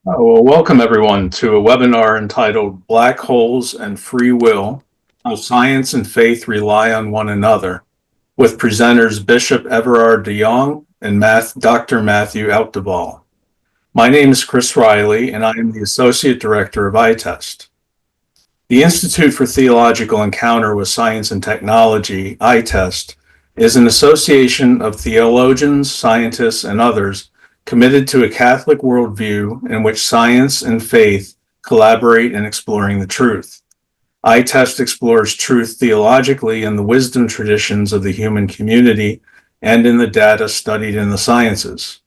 Welcome everyone to a webinar entitled Black Holes and Free Will, How Science and Faith Rely on One Another, with presenters Bishop Everard de Jong and Dr. Matthew Outdeball. My name is Chris Riley, and I am the Associate Director of ITEST. The Institute for Theological Encounter with Science and Technology, ITEST, is an association of theologians, scientists, and others committed to a Catholic worldview in which science and faith collaborate in exploring the truth. ITEST explores truth theologically in the wisdom traditions of the human community and in the data studied in the sciences.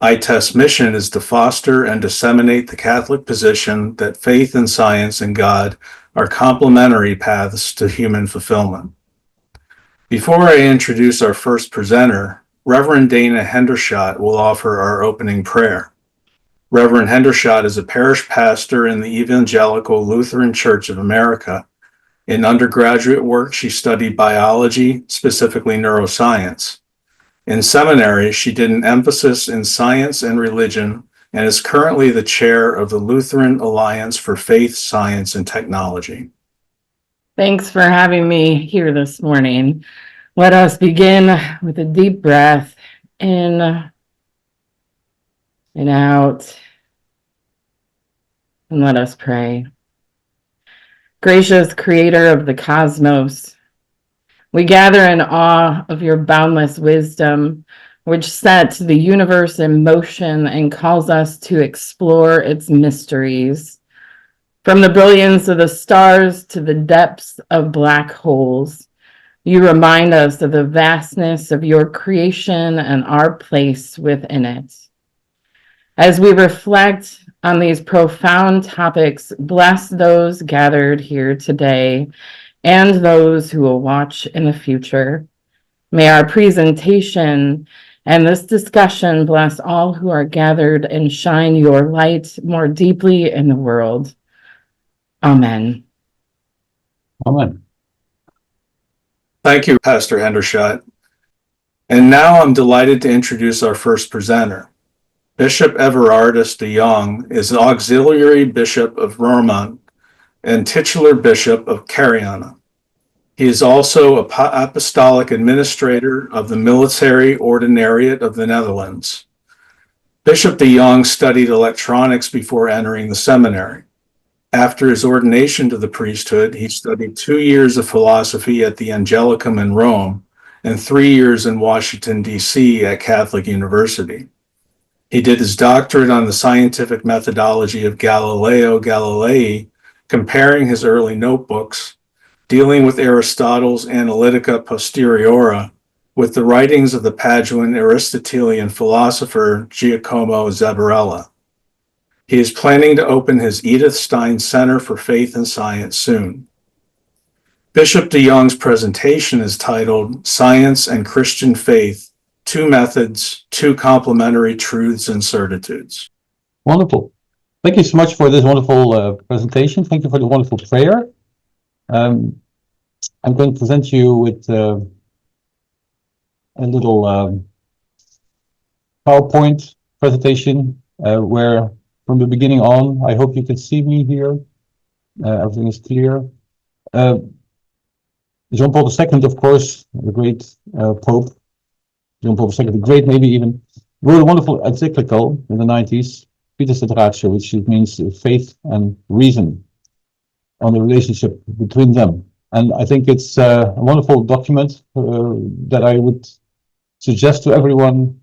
ITEST's mission is to foster and disseminate the Catholic position that faith and science and God are complementary paths to human fulfillment. Before I introduce our first presenter, Reverend Dana Hendershot will offer our opening prayer. Reverend Hendershot is a parish pastor in the Evangelical Lutheran Church of America. In undergraduate work, she studied biology, specifically neuroscience. In seminary, she did an emphasis in science and religion and is currently the chair of the Lutheran Alliance for Faith, Science, and Technology. Thanks for having me here this morning. Let us begin with a deep breath in and out, and let us pray. Gracious Creator of the cosmos, we gather in awe of your boundless wisdom, which sets the universe in motion and calls us to explore its mysteries. From the brilliance of the stars to the depths of black holes, you remind us of the vastness of your creation and our place within it. As we reflect on these profound topics, bless those gathered here today and those who will watch in the future. May our presentation and this discussion bless all who are gathered and shine your light more deeply in the world. Amen. Amen. Thank you, Pastor Hendershot. And now I'm delighted to introduce our first presenter. Bishop Everard de Jong is an auxiliary bishop of Roermond and titular bishop of Cariana. He is also apostolic administrator of the Military Ordinariate of the Netherlands. Bishop de Jong studied electronics before entering the seminary. After his ordination to the priesthood, he studied 2 years of philosophy at the Angelicum in Rome and 3 years in Washington, D.C. at Catholic University. He did his doctorate on the scientific methodology of Galileo Galilei, comparing his early notebooks, dealing with Aristotle's Analytica Posteriora, with the writings of the Paduan Aristotelian philosopher Giacomo Zabarella. He is planning to open his Edith Stein Center for Faith and Science soon. Bishop de Jong's presentation is titled Science and Christian Faith, Two Methods, Two Complementary Truths and Certitudes. Wonderful. Thank you so much for this wonderful presentation. Thank you for the wonderful prayer. I'm going to present you with a little PowerPoint presentation where from the beginning on, I hope you can see me here. Everything is clear. John Paul II, of course, the great Pope, John Paul II, the Great maybe even, wrote a wonderful encyclical in the 90s, Fides et Ratio, which means faith and reason, on the relationship between them. And I think it's a wonderful document that I would suggest to everyone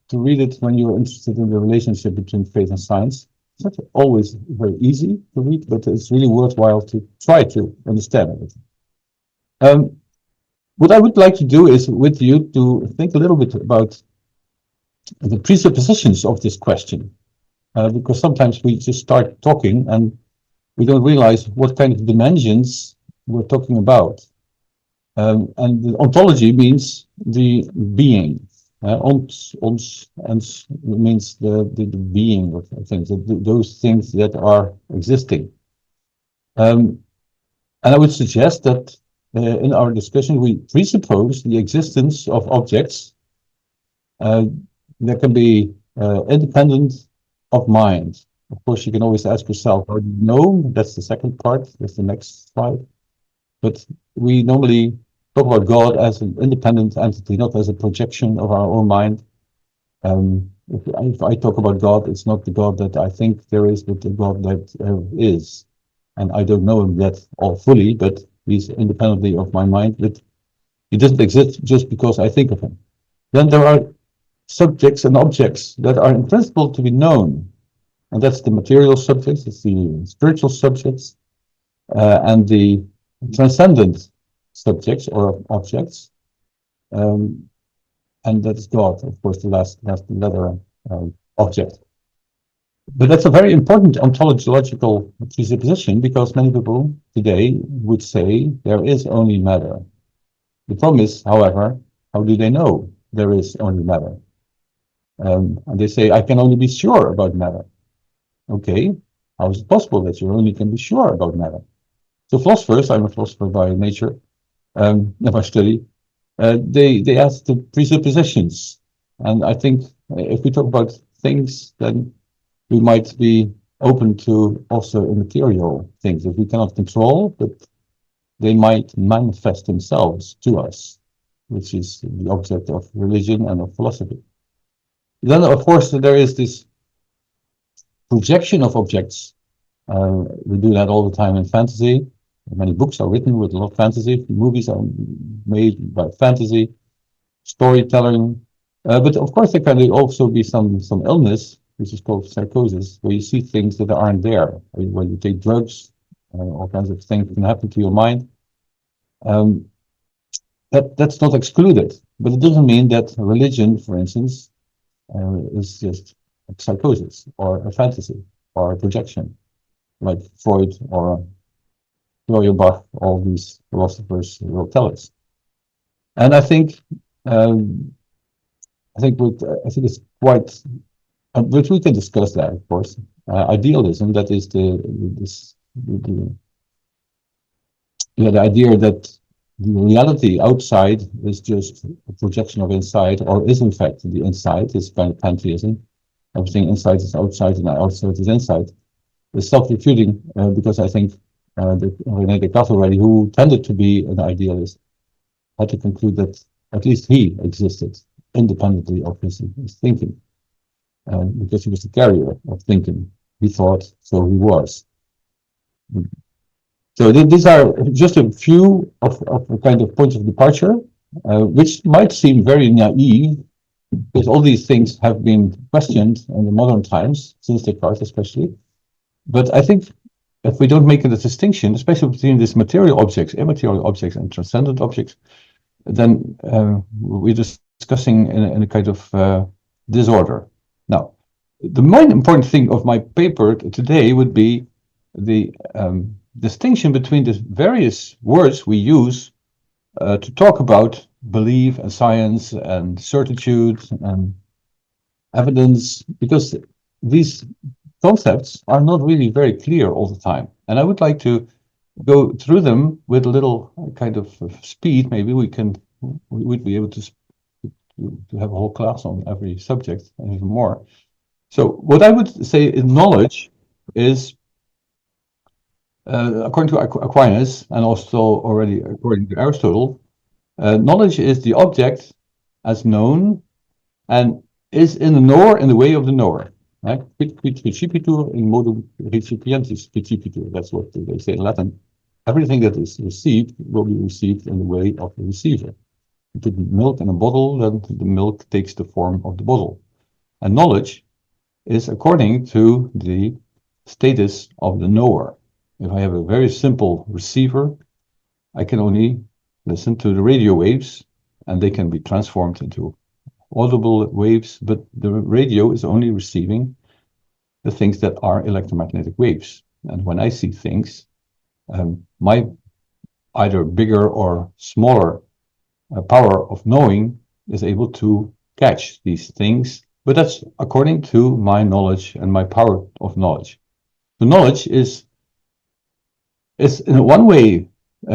to read it when you're interested in the relationship between faith and science. It's not always very easy to read, but it's really worthwhile to try to understand it. What I would like to do is with you to think a little bit about the presuppositions of this question, because sometimes we just start talking and we don't realize what kind of dimensions we're talking about. And the ontology means the being. Ons means the being of things, those things that are existing. And I would suggest that in our discussion we presuppose the existence of objects that can be independent of mind. Of course, you can always ask yourself, how do you know? That's the second part. That's the next slide. But we normally talk about God as an independent entity, not as a projection of our own mind. If I talk about God, it's not the God that I think there is, but the God that is. And I don't know him yet all fully, but he's independently of my mind. But he doesn't exist just because I think of him. Then there are subjects and objects that are in principle to be known. And that's the material subjects, it's the spiritual subjects, and the transcendent subjects or objects. And that is God, of course, the last letter object. But that's a very important ontological presupposition, because many people today would say there is only matter. The problem is, however, how do they know there is only matter? And they say, I can only be sure about matter. Okay, how is it possible that you only can be sure about matter? So philosophers, I'm a philosopher by nature, by study, they ask the presuppositions. And I think if we talk about things, then we might be open to also immaterial things that we cannot control, but they might manifest themselves to us, which is the object of religion and of philosophy. Then, of course, there is this projection of objects. We do that all the time in fantasy. Many books are written with a lot of fantasy. Movies are made by fantasy, storytelling. But of course, there can also be some illness, which is called psychosis, where you see things that aren't there. When you take drugs, all kinds of things can happen to your mind. That's not excluded, but it doesn't mean that religion, for instance, is just a psychosis or a fantasy or a projection, like Freud or Bach, all these philosophers will tell us. And I think it's quite, but we can discuss that, of course. Idealism, that is the idea that the reality outside is just a projection of inside, or is in fact the inside, is kind of pantheism. Everything inside is outside and outside is inside. It's self-refuting, because I think René Descartes already, who tended to be an idealist, had to conclude that at least he existed independently of his thinking, because he was the carrier of thinking. He thought, so he was. So these are just a few of kind of points of departure, which might seem very naive, because all these things have been questioned in the modern times, since Descartes especially. But I think if we don't make a distinction, especially between these material objects, immaterial objects, and transcendent objects, then we're discussing in a kind of disorder. Now, the main important thing of my paper today would be the distinction between the various words we use to talk about belief and science and certitude and evidence, because these concepts are not really very clear all the time. And I would like to go through them with a little kind of speed. Maybe we would be able to have a whole class on every subject and even more. So what I would say in knowledge is, according to Aquinas, and also already according to Aristotle, knowledge is the object as known and is in the knower in the way of the knower. Quid recipitur in modo recipientis recipitur. That's what they say in Latin. Everything that is received will be received in the way of the receiver. You put milk in a bottle, then the milk takes the form of the bottle. And knowledge is according to the status of the knower. If I have a very simple receiver, I can only listen to the radio waves, and they can be transformed into audible waves, but the radio is only receiving the things that are electromagnetic waves. And when I see things, my either bigger or smaller power of knowing is able to catch these things, but that's according to my knowledge and my power of knowledge. The knowledge is in one way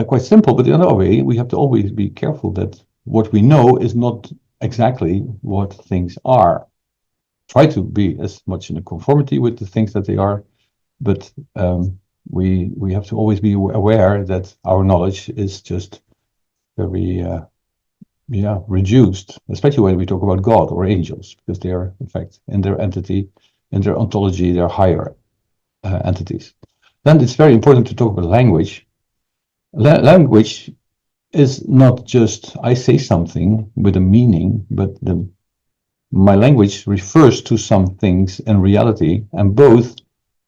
quite simple, but in another way, we have to always be careful that what we know is not exactly what things are. try to be as much in conformity with the things that they are, but we have to always be aware that our knowledge is just very reduced, especially when we talk about God or angels, because they are, in fact, in their entity, in their ontology, they're higher entities. Then it's very important to talk about language. Language is not just I say something with a meaning, but my language refers to some things in reality, and both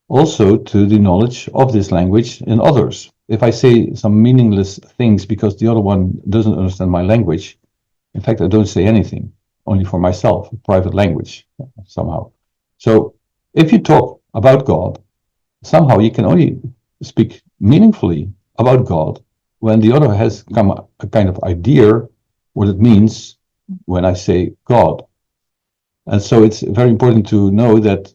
also to the knowledge of this language in others. If I say some meaningless things because the other one doesn't understand my language, in fact, I don't say anything, only for myself, private language, somehow. So if you talk about God, somehow you can only speak meaningfully about God when the other has come a kind of idea what it means when I say God. And so it's very important to know that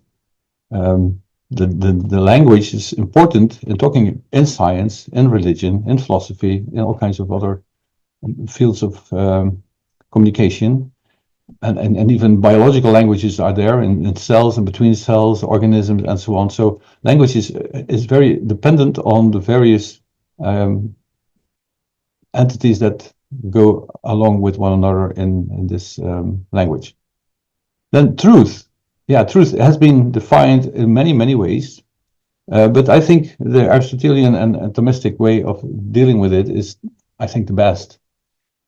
the language is important in talking in science, in religion, in philosophy, in all kinds of other fields of communication. And even biological languages are there in cells and between cells, organisms, and so on. So language is very dependent on the various entities that go along with one another in this language. Then truth. Yeah, truth has been defined in many, many ways. But I think the Aristotelian and Thomistic way of dealing with it is, I think, the best.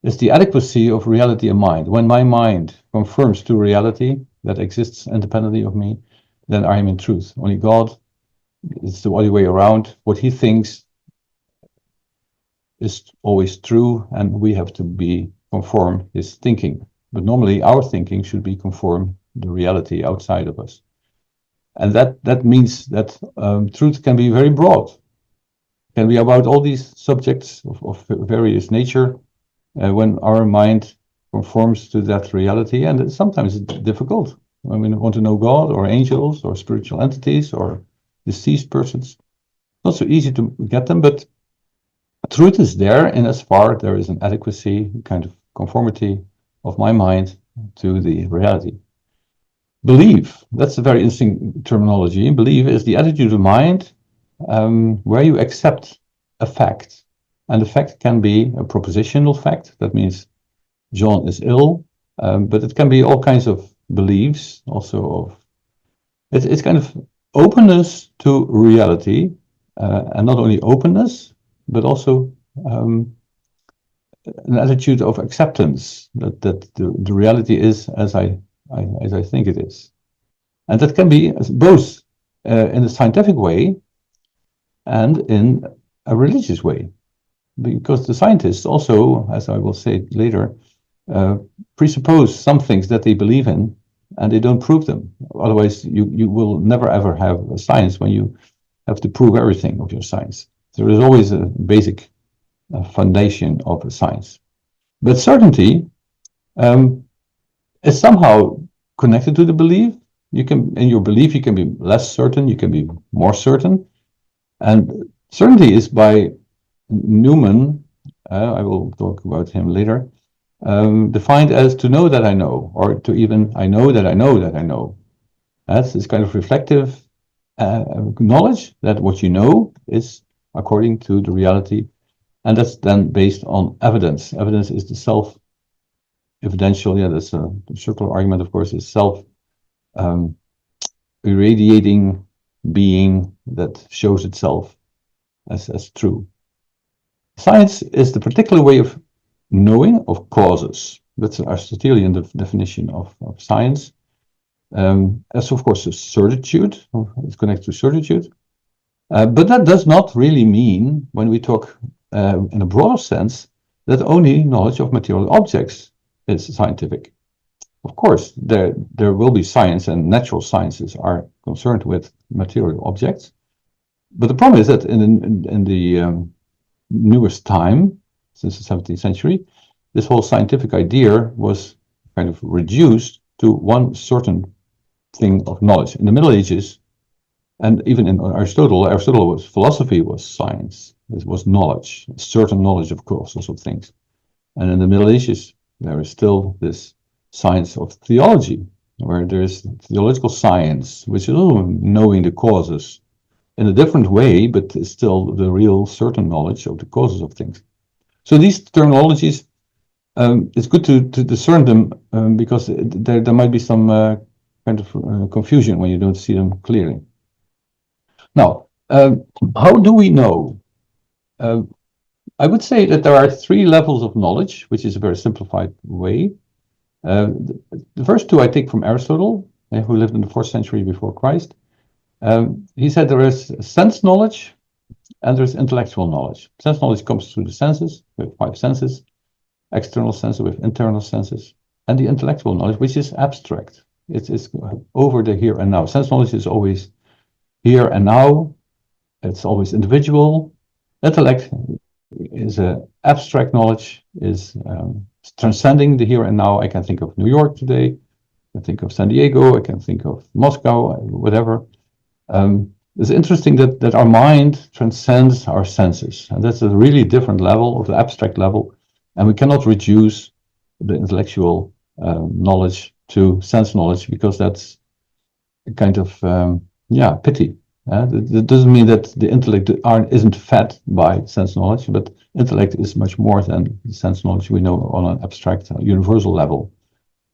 It's the adequacy of reality and mind. When my mind confirms to reality that exists independently of me, then I am in truth. Only God, it's the other way around. What he thinks is always true, and we have to be conform his thinking. But normally our thinking should be conform the reality outside of us. And that means that truth can be very broad. Can be about all these subjects of various nature. When our mind conforms to that reality, and sometimes it's difficult. When we want to know God or angels or spiritual entities or deceased persons, not so easy to get them, but truth is there in as far there is an adequacy, kind of conformity of my mind to the reality. Belief, that's a very interesting terminology. Belief is the attitude of mind where you accept a fact. And the fact can be a propositional fact. That means John is ill, but it can be all kinds of beliefs, also of it's kind of openness to reality, and not only openness, but also an attitude of acceptance that the reality is as I think it is, and that can be both in a scientific way and in a religious way. Because the scientists also, as I will say later, presuppose some things that they believe in, and they don't prove them. Otherwise, you will never ever have a science when you have to prove everything of your science. There is always a basic foundation of a science. But certainty is somehow connected to the belief. You can, in your belief, you can be less certain, you can be more certain, and certainty is by Newman, I will talk about him later, defined as to know that I know, or to even I know that I know that I know. That's this kind of reflective knowledge that what you know is according to the reality, and that's then based on evidence. Evidence is the self-evidential, that's a circular argument, of course, is self-irradiating being that shows itself as true. Science is the particular way of knowing of causes. That's an Aristotelian definition of science. As of course a certitude, it's connected to certitude. But that does not really mean, when we talk in a broader sense, that only knowledge of material objects is scientific. Of course, there will be science, and natural sciences are concerned with material objects. But the problem is that in the newest time, since the 17th century, this whole scientific idea was kind of reduced to one certain thing of knowledge. In the Middle Ages, and even in Aristotle's philosophy was science. It was knowledge, certain knowledge of causes of things. And in the Middle Ages, there is still this science of theology, where there's theological science, which is knowing the causes in a different way, but is still the real certain knowledge of the causes of things. So these terminologies, it's good to discern them because there might be some kind of confusion when you don't see them clearly. Now, how do we know? I would say that there are three levels of knowledge, which is a very simplified way. The first two I take from Aristotle, who lived in the 4th century before Christ. He said there is sense knowledge and there's intellectual knowledge. Sense knowledge comes through the senses, with 5 senses, external senses with internal senses, and the intellectual knowledge, which is abstract. It's over the here and now. Sense knowledge is always here and now. It's always individual. Intellect is an abstract knowledge, is transcending the here and now. I can think of New York today. I can think of San Diego. I can think of Moscow, whatever. It's interesting that our mind transcends our senses, and that's a really different level of the abstract level, and we cannot reduce the intellectual knowledge to sense knowledge, because that's a kind of pity. That doesn't mean that the intellect isn't fed by sense knowledge, but intellect is much more than the sense knowledge we know on an abstract, universal level.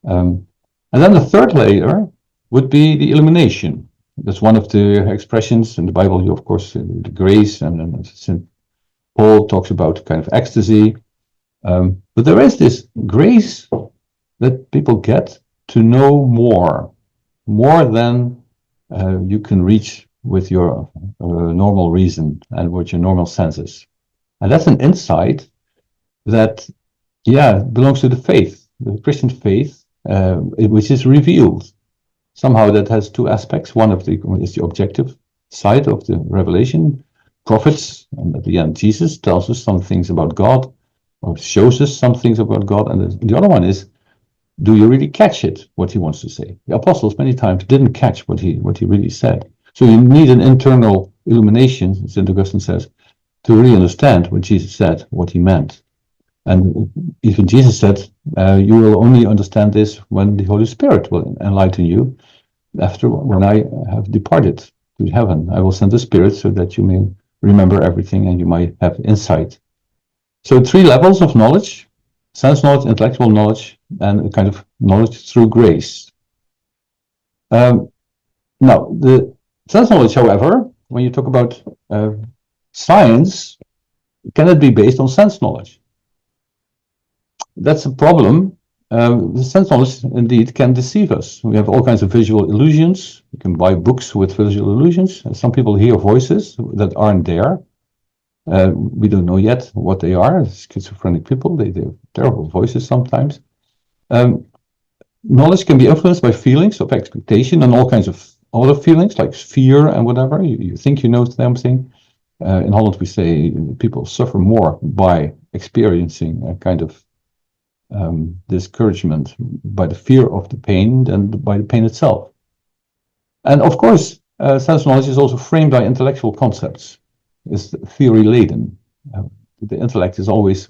And then the third layer would be the illumination. That's one of the expressions in the Bible. You, of course, the grace, and St. Paul talks about kind of ecstasy. But there is this grace that people get to know more than you can reach with your normal reason and with your normal senses. And that's an insight that, belongs to the faith, the Christian faith, which is revealed. Somehow that has two aspects. One is the objective side of the revelation, prophets, and at the end Jesus tells us some things about God, or shows us some things about God. And the other one is, do you really catch it, what he wants to say? The apostles many times didn't catch what he really said. So you need an internal illumination, St. Augustine says, to really understand what Jesus said, what he meant. And even Jesus said, you will only understand this when the Holy Spirit will enlighten you. When I have departed to heaven, I will send the Spirit so that you may remember everything and you might have insight. So 3 levels of knowledge: sense knowledge, intellectual knowledge, and a kind of knowledge through grace. Now, the sense knowledge, however, when you talk about science, can it be based on sense knowledge? That's a problem. The sense knowledge indeed can deceive us. We have all kinds of visual illusions. You can buy books with visual illusions. And some people hear voices that aren't there. We don't know yet what they are. Schizophrenic people, they have terrible voices sometimes. Knowledge can be influenced by feelings of expectation and all kinds of other feelings like fear and whatever. You think you know something. In Holland we say people suffer more by experiencing a kind of discouragement by the fear of the pain than by the pain itself. And of course, sense knowledge is also framed by intellectual concepts. It's theory laden. The intellect is always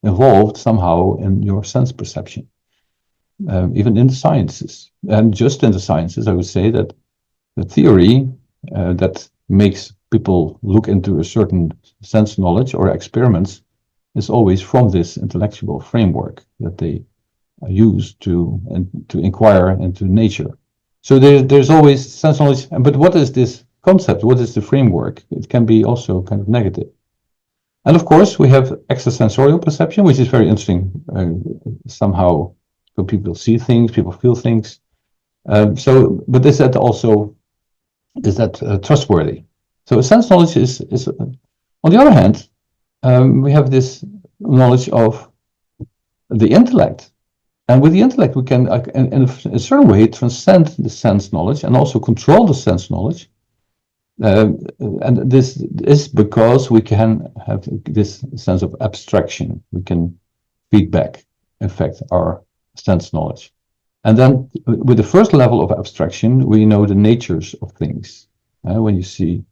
involved somehow in your sense perception, even in the sciences. And just in the sciences, I would say that the theory that makes people look into a certain sense knowledge or experiments is always from this intellectual framework that they use to inquire into nature. So there's always sense knowledge, but what is this concept? What is the framework? It can be also kind of negative. And of course, we have extrasensorial perception, which is very interesting. Somehow, so people see things, people feel things. But is that trustworthy? So sense knowledge is on the other hand, we have this knowledge of the intellect. And with the intellect, we can, in a certain way, transcend the sense knowledge and also control the sense knowledge. And this is because we can have this sense of abstraction. We can feedback, affect our sense knowledge. And then with the first level of abstraction, we know the natures of things. When you see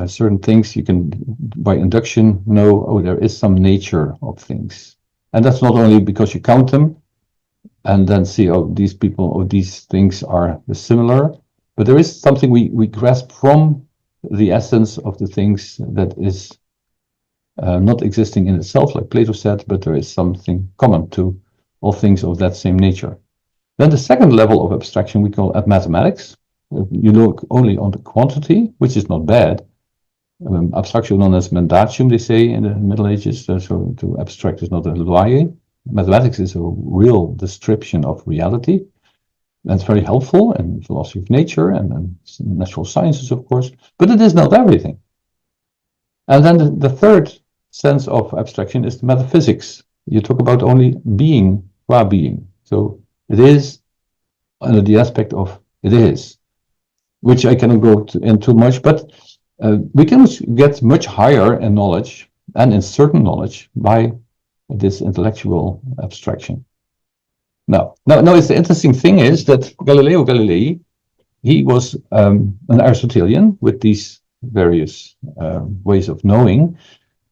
certain things, you can, by induction, know, there is some nature of things. And that's not only because you count them, and then see, oh, these people or these things are similar. But there is something we grasp from the essence of the things that is not existing in itself, like Plato said, but there is something common to all things of that same nature. Then the second level of abstraction we call mathematics. You look only on the quantity, which is not bad. Abstraction known as mendacium, they say in the Middle Ages. So to abstract is not a lie. Mathematics is a real description of reality. That's very helpful in philosophy of nature and natural sciences, of course, but it is not everything. And then the third sense of abstraction is the metaphysics. You talk about only being, qua being. So it is under the aspect of it is, which I cannot go into much, but we can get much higher in knowledge and in certain knowledge by this intellectual abstraction. Now, it's the interesting thing is that Galileo Galilei, he was an Aristotelian with these various ways of knowing,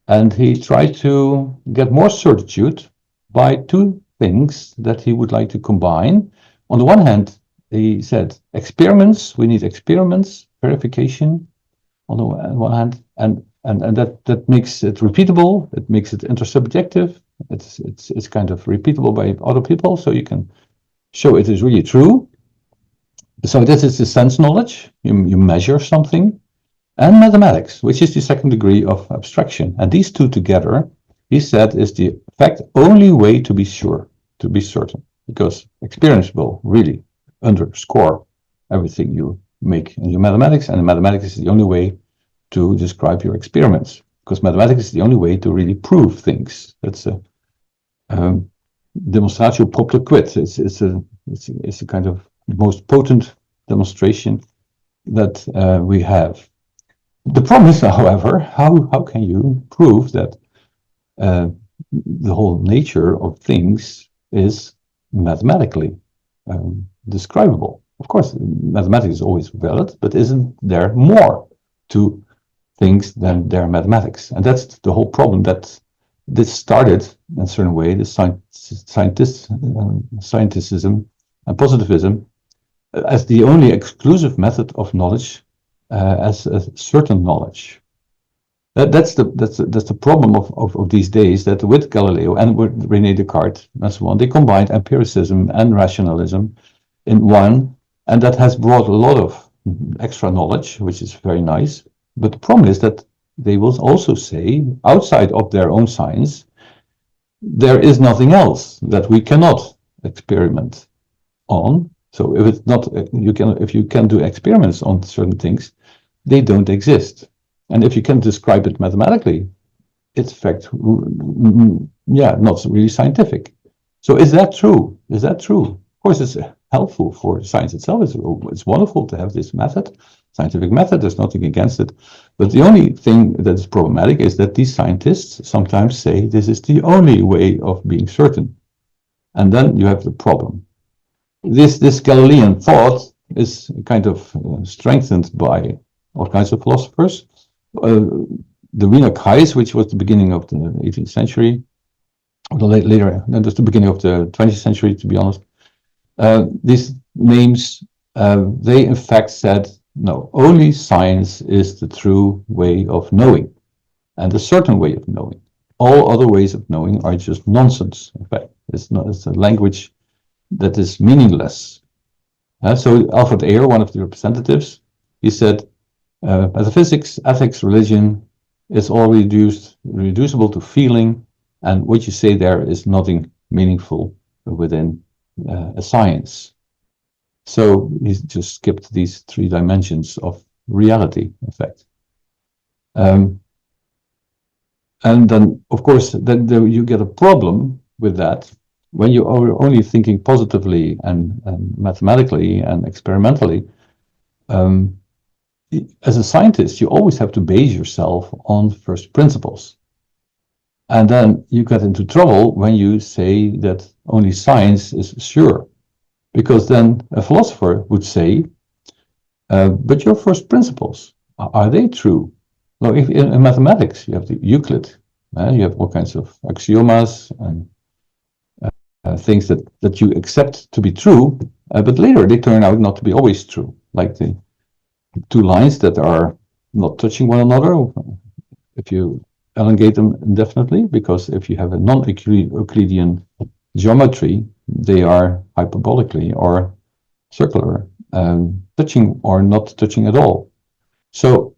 and he tried to get more certitude by two things that he would like to combine. On the one hand, he said experiments, we need experiments, verification on the one hand, and that makes it repeatable, it makes it intersubjective, it's kind of repeatable by other people, so you can show it is really true. So this is the sense knowledge, you measure something, and mathematics, which is the second degree of abstraction. And these two together, he said, is the fact only way to be sure, to be certain, because experience will really underscore everything you make in your mathematics, and mathematics is the only way to describe your experiments, because mathematics is the only way to really prove things. That's a demonstratio propter quid. It's a kind of most potent demonstration that we have. The problem is, however, how can you prove that the whole nature of things is mathematically describable? Of course, mathematics is always valid, but isn't there more to things than their mathematics? And that's the whole problem, that this started in a certain way, the scienticism and positivism as the only exclusive method of knowledge, as a certain knowledge. That's the problem of these days, that with Galileo and with René Descartes and so on, they combined empiricism and rationalism in one, and that has brought a lot of extra knowledge, which is very nice. But the problem is that they will also say, outside of their own science, there is nothing else that we cannot experiment on. So if it's not, if you can do experiments on certain things, they don't exist. And if you can describe it mathematically, it's in fact, not really scientific. So is that true? Is that true? Of course, it's helpful for science itself. It's wonderful to have this method, scientific method. There's nothing against it. But the only thing that is problematic is that these scientists sometimes say this is the only way of being certain. And then you have the problem. This Galilean thought is kind of strengthened by all kinds of philosophers. The Wiener Kreis, which was the beginning of the 18th century, or later, that was the beginning of the 20th century, to be honest. These names, they in fact said, no, only science is the true way of knowing, and a certain way of knowing. All other ways of knowing are just nonsense. In fact, it's a language that is meaningless. So Alfred Ayer, one of the representatives, he said, metaphysics, ethics, religion is all reducible to feeling, and what you say there is nothing meaningful within a science. So he just skipped these three dimensions of reality, in fact. And then, of course, then you get a problem with that when you are only thinking positively and mathematically and experimentally. As a scientist, you always have to base yourself on first principles. And then you get into trouble when you say that only science is sure. Because then a philosopher would say, but your first principles, are they true? Well, if in mathematics, you have the Euclid, you have all kinds of axiomas and things that you accept to be true, but later they turn out not to be always true, like the two lines that are not touching one another, if you elongate them indefinitely, because if you have a non-Euclidean geometry, they are hyperbolically or circular, touching or not touching at all. So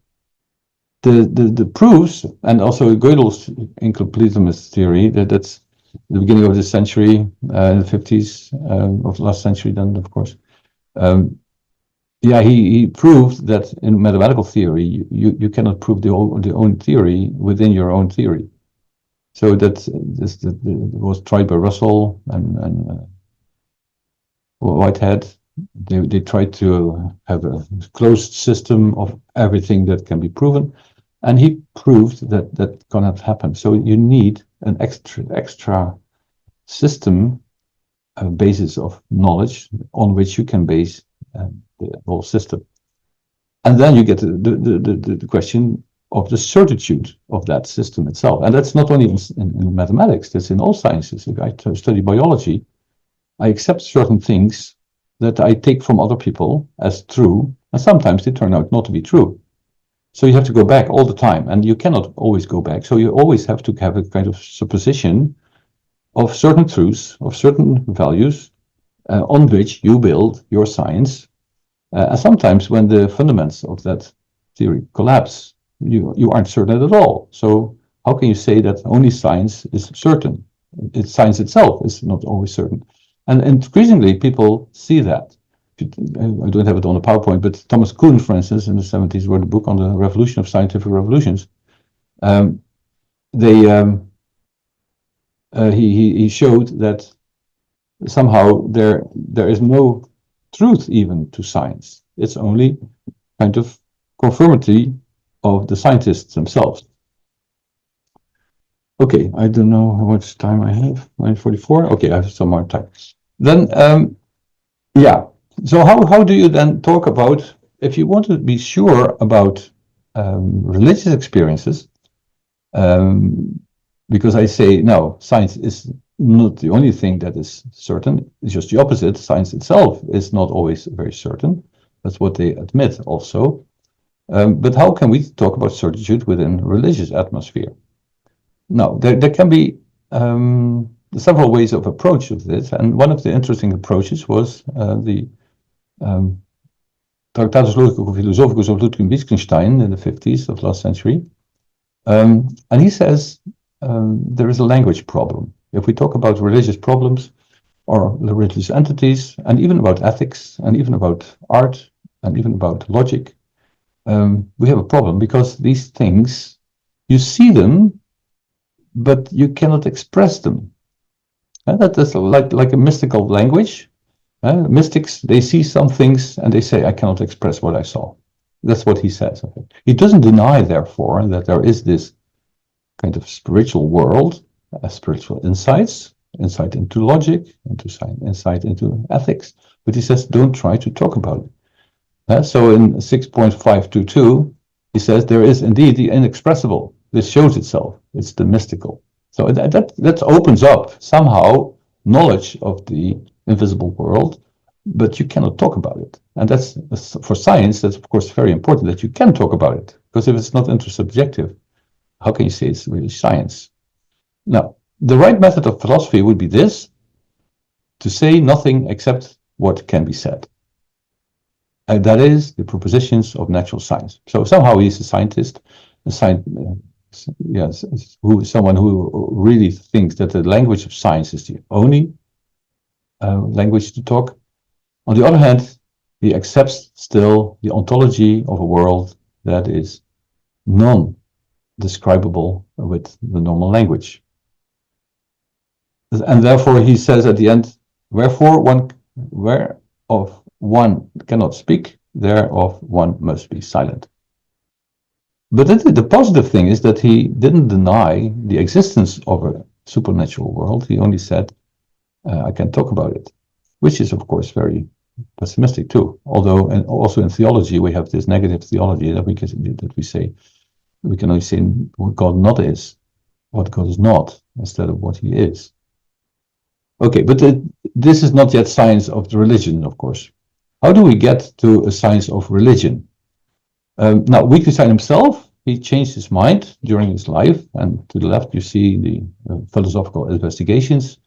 the proofs, and also Gödel's incompleteness theory, that's the beginning of this century, in the 50s of last century, then of course. He proved that in mathematical theory, you cannot prove the own theory within your own theory. So that was tried by Russell and Whitehead. They tried to have a closed system of everything that can be proven, and he proved that cannot happen. So you need an extra system, a basis of knowledge on which you can base the whole system. And then you get the question of the certitude of that system itself. And that's not only in mathematics, that's in all sciences. If I study biology, I accept certain things that I take from other people as true, and sometimes they turn out not to be true. So you have to go back all the time, and you cannot always go back. So you always have to have a kind of supposition of certain truths, of certain values, on which you build your science. And sometimes when the fundaments of that theory collapse, you aren't certain at all. So how can you say that only science is certain? Science itself is not always certain. And increasingly people see that. I don't have it on the PowerPoint, but Thomas Kuhn, for instance, in the 70s wrote a book on the revolution of scientific revolutions. He showed that somehow there is no truth even to science. It's only kind of conformity of the scientists themselves. Okay, I don't know how much time I have. 9:44. Okay, I have some more time. Then, So how do you then talk about, if you want to be sure about religious experiences? Because I say, no, science is not the only thing that is certain. It's just the opposite. Science itself is not always very certain. That's what they admit also. But how can we talk about certitude within religious atmosphere? Now, there can be several ways of approach of this, and one of the interesting approaches was the Tractatus Logico-Philosophicus of Ludwig Wittgenstein in the 50s of last century. And he says there is a language problem. If we talk about religious problems or religious entities, and even about ethics, and even about art, and even about logic, we have a problem because these things, you see them, but you cannot express them. And that is like a mystical language. Mystics, they see some things and they say, I cannot express what I saw. That's what he says. Okay. He doesn't deny, therefore, that there is this kind of spiritual world, spiritual insight into logic, insight into ethics. But he says, don't try to talk about it. So in 6.522, he says there is indeed the inexpressible. This shows itself. It's the mystical. So that opens up somehow knowledge of the invisible world, but you cannot talk about it. And that's, for science, that's of course very important that you can talk about it. Because if it's not intersubjective, how can you say it's really science? Now, the right method of philosophy would be this: to say nothing except what can be said. And that is the propositions of natural science. So somehow he's a scientist, someone who really thinks that the language of science is the only language to talk. On the other hand, he accepts still the ontology of a world that is non-describable with the normal language. And therefore he says at the end, whereof one cannot speak, thereof one must be silent. But the positive thing is that he didn't deny the existence of a supernatural world. He only said, I can talk about it, which is of course very pessimistic too. Although, and also in theology, we have this negative theology that we say we can only say what God not is, what God is not, instead of what he is. Okay, but this is not yet science of the religion, of course. How do we get to a science of religion? Now, Wittgenstein himself, he changed his mind during his life, and to the left you see the philosophical investigations,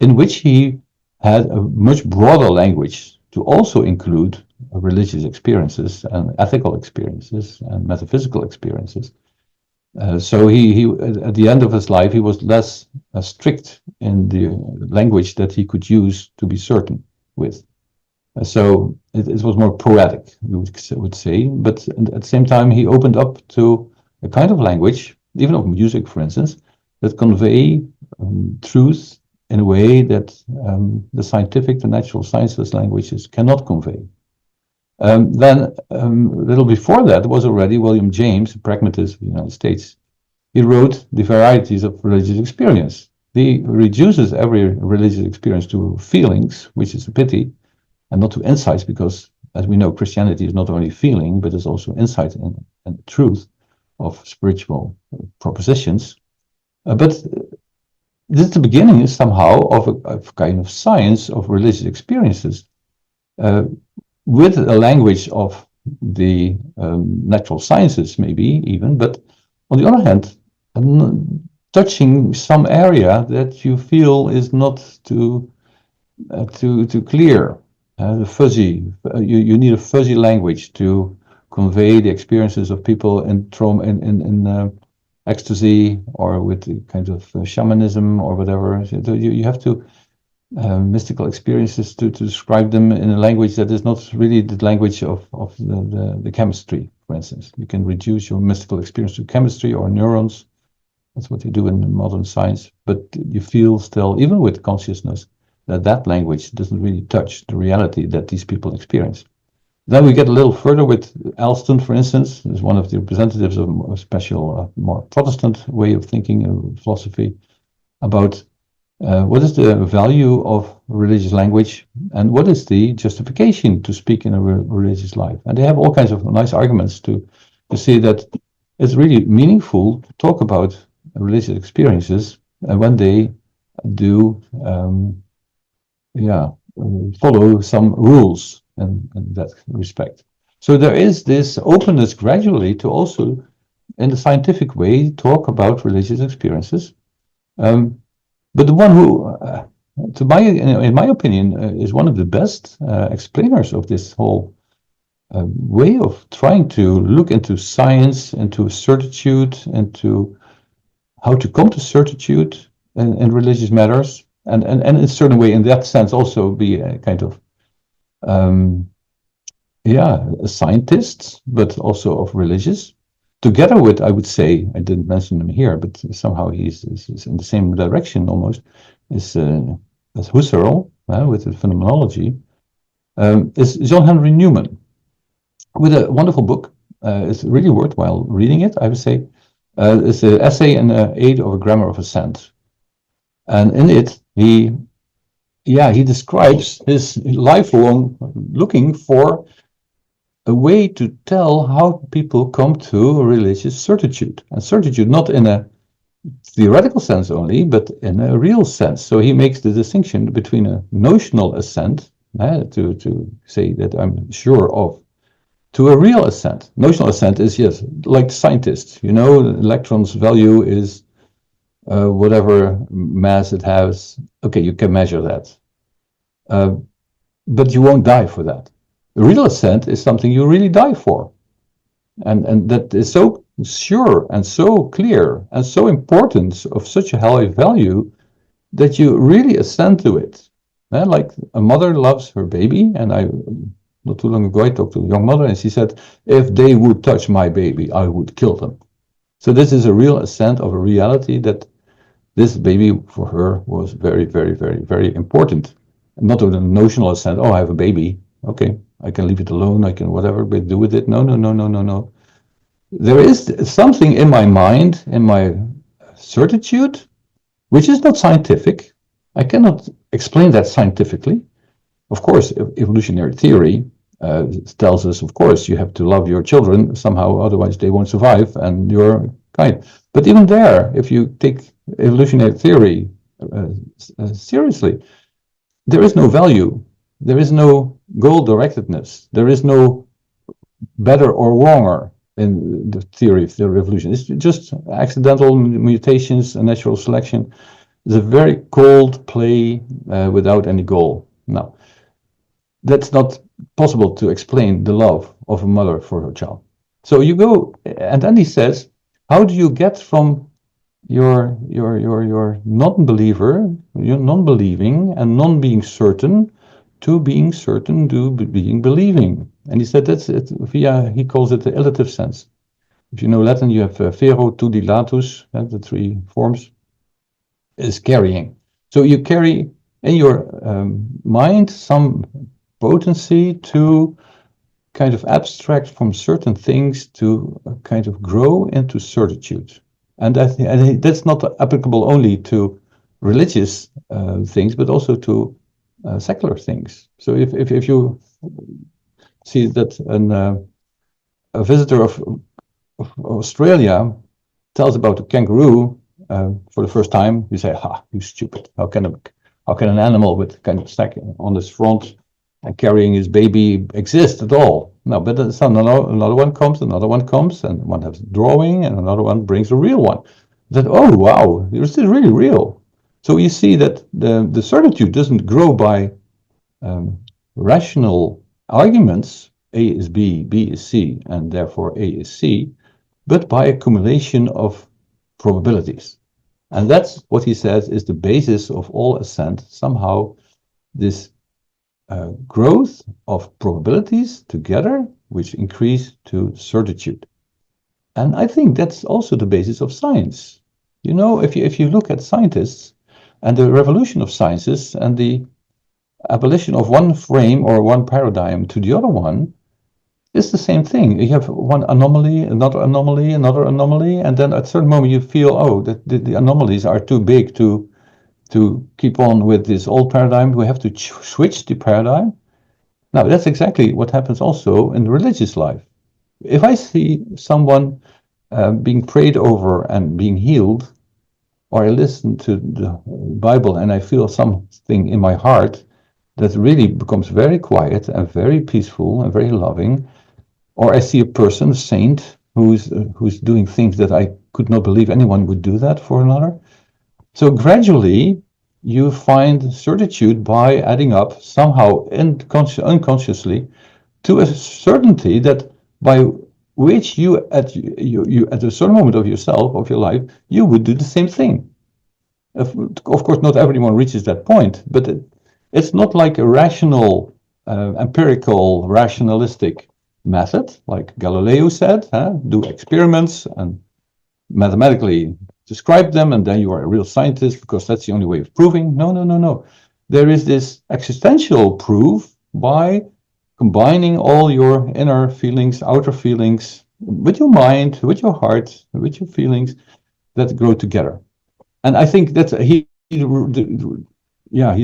in which he had a much broader language to also include religious experiences and ethical experiences and metaphysical experiences. So he at the end of his life, he was less strict in the language that he could use to be certain with. So it was more poetic, we would say, but at the same time, he opened up to a kind of language, even of music, for instance, that convey truth in a way that the scientific, the natural sciences languages cannot convey. Then a little before that was already William James, a pragmatist of the United States. He wrote The Varieties of Religious Experience. He reduces every religious experience to feelings, which is a pity, and not to insights, because as we know, Christianity is not only feeling, but is also insight and truth of spiritual propositions. But this is the beginning somehow of a kind of science of religious experiences, with a language of the natural sciences, maybe even, but on the other hand, touching some area that you feel is not too clear. The fuzzy, you need a fuzzy language to convey the experiences of people in trauma, in ecstasy, or with the kind of shamanism or whatever. So you have to mystical experiences to describe them in a language that is not really the language of the chemistry, for instance. You can reduce your mystical experience to chemistry or neurons. That's what you do in modern science. But you feel still, even with consciousness, that language doesn't really touch the reality that these people experience. Then we get a little further with Alston, for instance, is one of the representatives of a special, more Protestant way of thinking and philosophy about what is the value of religious language and what is the justification to speak in a religious life. And they have all kinds of nice arguments to see that it's really meaningful to talk about religious experiences when they do follow some rules in that respect. So there is this openness gradually to also, in the scientific way, talk about religious experiences. But the one who, in my opinion, is one of the best explainers of this whole way of trying to look into science, into certitude, into how to come to certitude in religious matters, and in a certain way, in that sense, also be a kind of a scientist, but also of religious. Together with, I would say, I didn't mention him here, but somehow he's in the same direction almost, is Husserl, with the phenomenology, is John Henry Newman, with a wonderful book. It's really worthwhile reading it, I would say. It's an essay in aid of a grammar of assent. And in it, he describes his lifelong looking for a way to tell how people come to a religious certitude. And certitude not in a theoretical sense only, but in a real sense. So he makes the distinction between a notional assent, to say that I'm sure of, to a real assent. Notional assent is, yes, like scientists, the electron's value is whatever mass it has. Okay, you can measure that. But you won't die for that. The real assent is something you really die for. And that is so sure and so clear and so important, of such a high value, that you really assent to it. Like a mother loves her baby, and not too long ago I talked to a young mother, and she said, if they would touch my baby, I would kill them. So this is a real assent of a reality that this baby for her was very, very, very, very important. Not with a notional assent, oh, I have a baby, okay, I can leave it alone, I can whatever, but do with it. No. There is something in my mind, in my certitude, which is not scientific. I cannot explain that scientifically. Of course, evolutionary theory tells us, of course, you have to love your children somehow, otherwise they won't survive, and you're kind. But even there, if you take evolutionary theory seriously. There is no value. There is no goal-directedness. There is no better or wronger in the theory of the revolution. It's just accidental mutations and natural selection. It's a very cold play without any goal. Now, that's not possible to explain the love of a mother for her child. So you go, and then he says, how do you get from your non-believer, your non-believing and non-being certain to being certain to being believing? And he said that's it via, he calls it the illative sense. If you know Latin, you have vero, tu, dilatus, the three forms, is carrying. So you carry in your mind some potency to kind of abstract from certain things to kind of grow into certitude. And that's not applicable only to religious things, but also to secular things. So if you see that a visitor of Australia tells about a kangaroo for the first time, you say, "Ha, you stupid! How can an animal with kind of stack on his front and carrying his baby exist at all?" No, but then another one comes, and one has a drawing, and another one brings a real one. That, oh wow, this is really real. So you see that the certitude doesn't grow by rational arguments. A is B, B is C, and therefore A is C, but by accumulation of probabilities. And that's what he says is the basis of all assent. Somehow this growth of probabilities together, which increase to certitude. And I think that's also the basis of science. You know, if you look at scientists and the revolution of sciences and the abolition of one frame or one paradigm to the other one, it's the same thing. You have one anomaly, another anomaly, another anomaly, and then at a certain moment you feel, oh, that the anomalies are too big to keep on with this old paradigm. We have to switch the paradigm. Now, that's exactly what happens also in religious life. If I see someone being prayed over and being healed, or I listen to the Bible and I feel something in my heart that really becomes very quiet and very peaceful and very loving, or I see a person, a saint, who's doing things that I could not believe anyone would do that for another. So gradually, you find certitude by adding up somehow unconsciously to a certainty that by which you at a certain moment of yourself, of your life, you would do the same thing. Of course, not everyone reaches that point, but it's not like a rational, empirical, rationalistic method, like Galileo said, do experiments and mathematically describe them, and then you are a real scientist because that's the only way of proving. No. There is this existential proof by combining all your inner feelings, outer feelings, with your mind, with your heart, with your feelings that grow together. And I think that he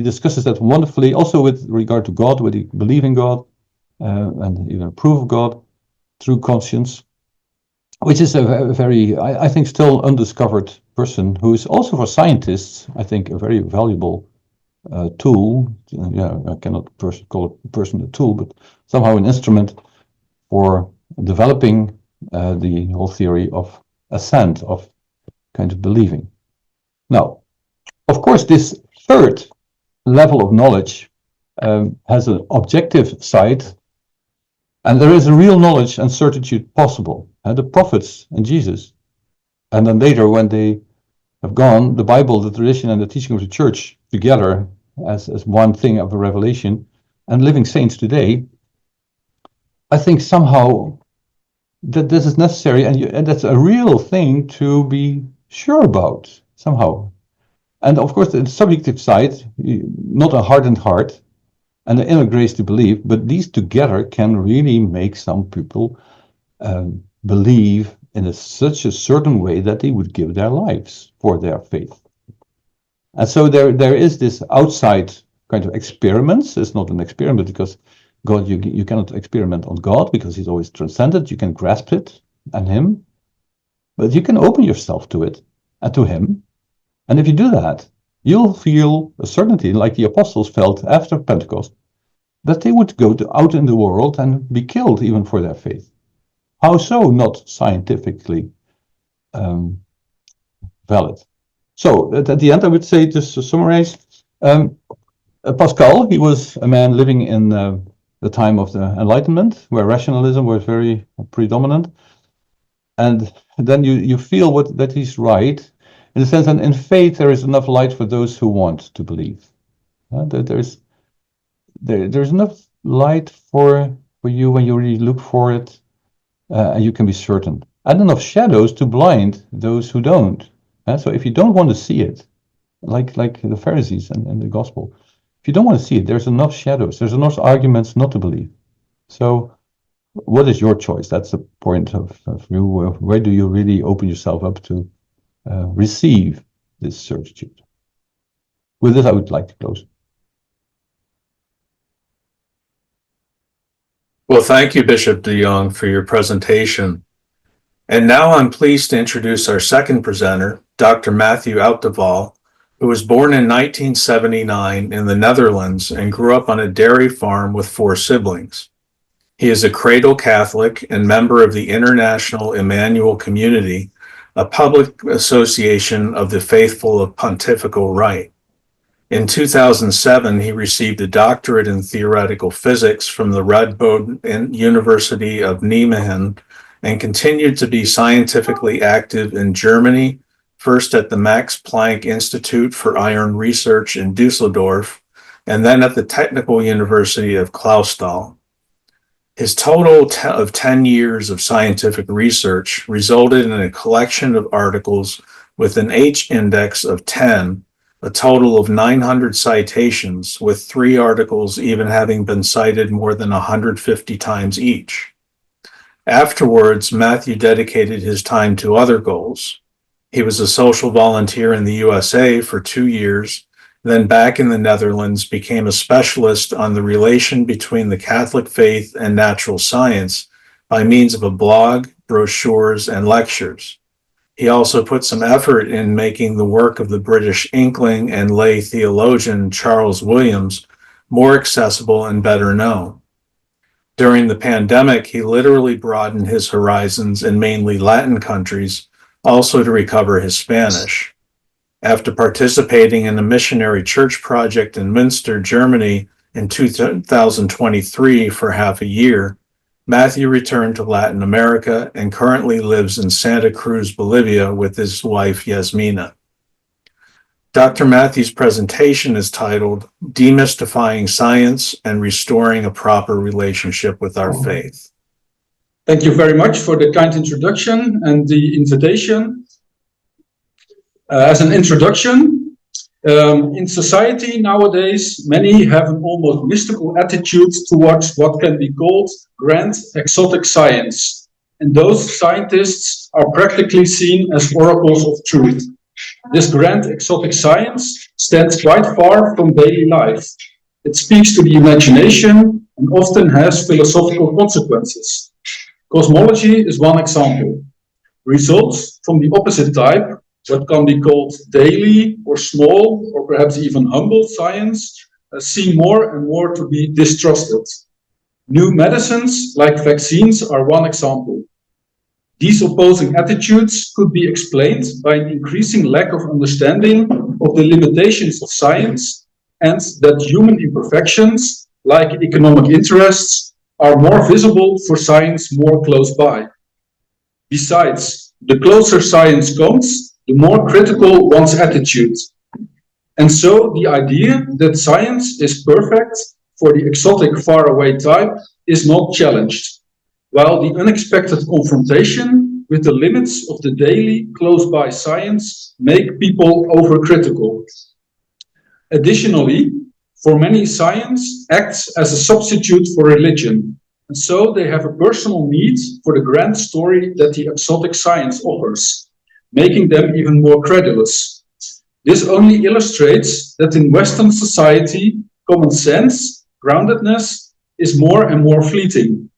discusses that wonderfully, also with regard to God, whether you believe in God and even approve of God through conscience, which is a very, I think, still undiscovered person who is also for scientists, I think, a very valuable tool. I cannot call a person a tool, but somehow an instrument for developing the whole theory of assent, of kind of believing. Now, of course, this third level of knowledge has an objective side, and there is a real knowledge and certitude possible. And the prophets and Jesus, and then later when they have gone, the Bible, the tradition, and the teaching of the church together as one thing of a revelation, and living saints today, I think somehow that this is necessary, and that's a real thing to be sure about somehow. And of course, the subjective side, not a hardened heart, and the inner grace to believe, but these together can really make some people believe in such a certain way that they would give their lives for their faith. And so there is this outside kind of experiments. It's not an experiment because God, you cannot experiment on God because he's always transcendent. You can grasp it and him, but you can open yourself to it and to him. And if you do that, you'll feel a certainty, like the apostles felt after Pentecost, that they would go out in the world and be killed even for their faith. How so? Not scientifically valid. So at the end, I would say, just to summarize, Pascal, he was a man living in the time of the Enlightenment, where rationalism was very predominant. And then you feel that he's right, in the sense that in faith there is enough light for those who want to believe. There's enough light for you when you really look for it, and you can be certain. And enough shadows to blind those who don't. So if you don't want to see it, like the Pharisees and the gospel, if you don't want to see it, there's enough shadows, there's enough arguments not to believe. So what is your choice? That's the point of view. Where do you really open yourself up to receive this certitude? With this, I would like to close. Well, thank you, Bishop de Jong, for your presentation. And now I'm pleased to introduce our second presenter, Dr. Matthew Outdeval, who was born in 1979 in the Netherlands and grew up on a dairy farm with 4 siblings. He is a cradle Catholic and member of the International Emmanuel Community, a public association of the faithful of pontifical right. In 2007, he received a doctorate in theoretical physics from the Radboud University of Nijmegen and continued to be scientifically active in Germany, first at the Max Planck Institute for Iron Research in Dusseldorf, and then at the Technical University of Clausthal. His total of 10 years of scientific research resulted in a collection of articles with an H-index of 10, a total of 900 citations, with 3 articles even having been cited more than 150 times each. Afterwards, Matthew dedicated his time to other goals. He was a social volunteer in the USA for 2 years, then back in the Netherlands became a specialist on the relation between the Catholic faith and natural science by means of a blog, brochures, and lectures. He also put some effort in making the work of the British inkling and lay theologian Charles Williams more accessible and better known. During the pandemic, he literally broadened his horizons in mainly Latin countries, also to recover his Spanish. After participating in a missionary church project in Münster, Germany in 2023 for half a year, Matthew returned to Latin America and currently lives in Santa Cruz, Bolivia with his wife, Yasmina. Dr. Matthew's presentation is titled Demystifying Science and Restoring a Proper Relationship with Our Faith. Thank you very much for the kind introduction and the invitation. As an introduction, in society nowadays, many have an almost mystical attitude towards what can be called grand exotic science. And those scientists are practically seen as oracles of truth. This grand exotic science stands quite far from daily life. It speaks to the imagination and often has philosophical consequences. Cosmology is one example. Results from the opposite type, what can be called daily or small or perhaps even humble science, seem more and more to be distrusted. New medicines like vaccines are one example. These opposing attitudes could be explained by an increasing lack of understanding of the limitations of science and that human imperfections, like economic interests, are more visible for science more close by. Besides, the closer science comes, the more critical one's attitude. And so the idea that science is perfect for the exotic faraway type is not challenged, while the unexpected confrontation with the limits of the daily close-by science make people overcritical. Additionally, for many, science acts as a substitute for religion, and so they have a personal need for the grand story that the exotic science offers, making them even more credulous. This only illustrates that in Western society, common sense, groundedness, is more and more fleeting.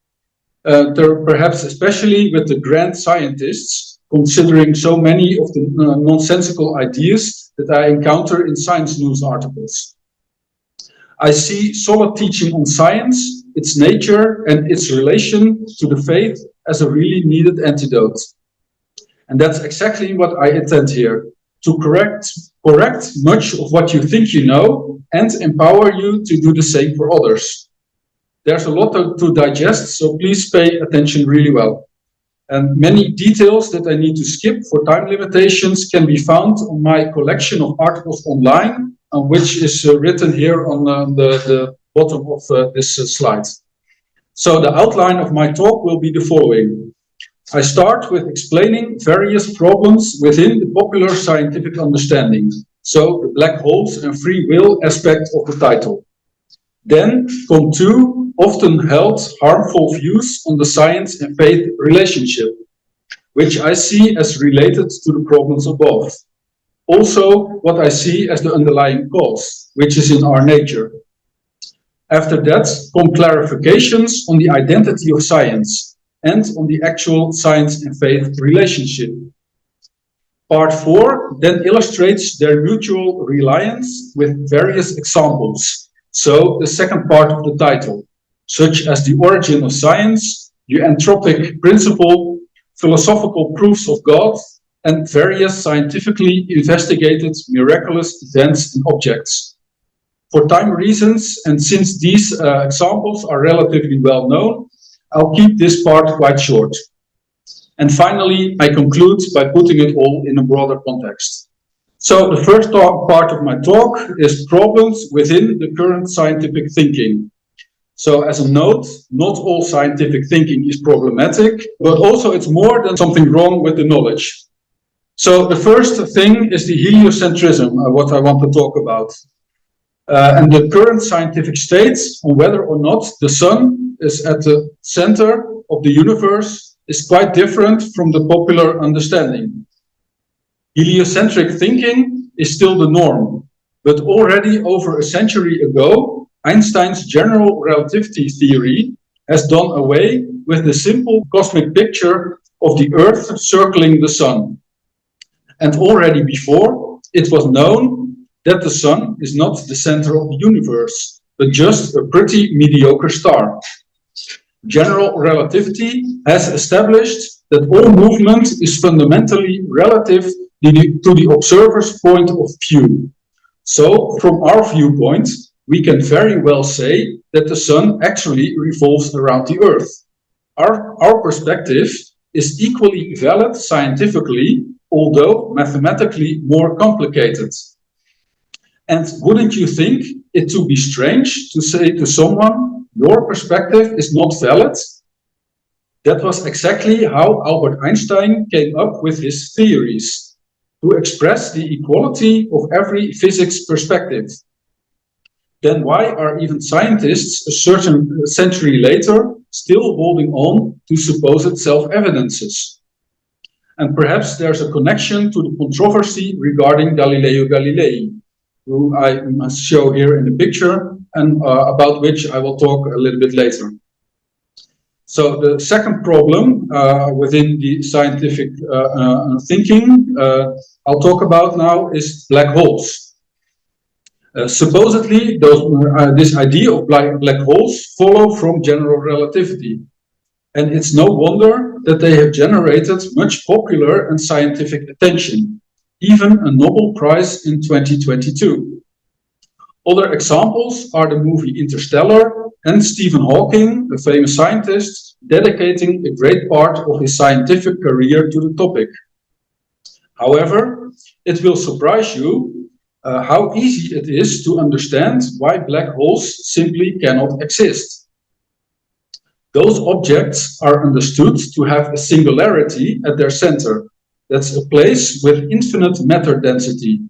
Perhaps especially with the grand scientists, considering so many of the nonsensical ideas that I encounter in science news articles. I see solid teaching on science, its nature, and its relation to the faith as a really needed antidote. And that's exactly what I intend here, to correct much of what you think you know and empower you to do the same for others. There's a lot to digest, so please pay attention really well. And many details that I need to skip for time limitations can be found on my collection of articles online, which is written here on the bottom of this slide. So the outline of my talk will be the following. I start with explaining various problems within the popular scientific understanding, so the black holes and free will aspect of the title. Then come two often held harmful views on the science and faith relationship, which I see as related to the problems above. Also, what I see as the underlying cause, which is in our nature. After that, come clarifications on the identity of science and on the actual science and faith relationship. Part 4 then illustrates their mutual reliance with various examples. So the second part of the title, such as the origin of science, the anthropic principle, philosophical proofs of God, and various scientifically investigated miraculous events and objects. For time reasons, and since these examples are relatively well known, I'll keep this part quite short. And finally, I conclude by putting it all in a broader context. So the first part of my talk is problems within the current scientific thinking. So as a note, not all scientific thinking is problematic, but also it's more than something wrong with the knowledge. So the first thing is the heliocentrism, what I want to talk about. And the current scientific states on whether or not the sun is at the center of the universe is quite different from the popular understanding. Heliocentric thinking is still the norm, but already over a century ago, Einstein's general relativity theory has done away with the simple cosmic picture of the Earth circling the sun. And already before, it was known that the sun is not the center of the universe, but just a pretty mediocre star. General relativity has established that all movement is fundamentally relative to the observer's point of view. So, from our viewpoint, we can very well say that the sun actually revolves around the Earth. Our perspective is equally valid scientifically, although mathematically more complicated. And wouldn't you think it to be strange to say to someone, your perspective is not valid? That was exactly how Albert Einstein came up with his theories, to express the equality of every physics perspective. Then why are even scientists a certain century later still holding on to supposed self-evidences? And perhaps there's a connection to the controversy regarding Galileo Galilei, who I must show here in the picture, and about which I will talk a little bit later. So the second problem within the scientific thinking I'll talk about now is black holes. Supposedly, this idea of black holes follow from general relativity. And it's no wonder that they have generated much popular and scientific attention, even a Nobel Prize in 2022. Other examples are the movie Interstellar and Stephen Hawking, a famous scientist, dedicating a great part of his scientific career to the topic. However, it will surprise you how easy it is to understand why black holes simply cannot exist. Those objects are understood to have a singularity at their center. That's a place with infinite matter density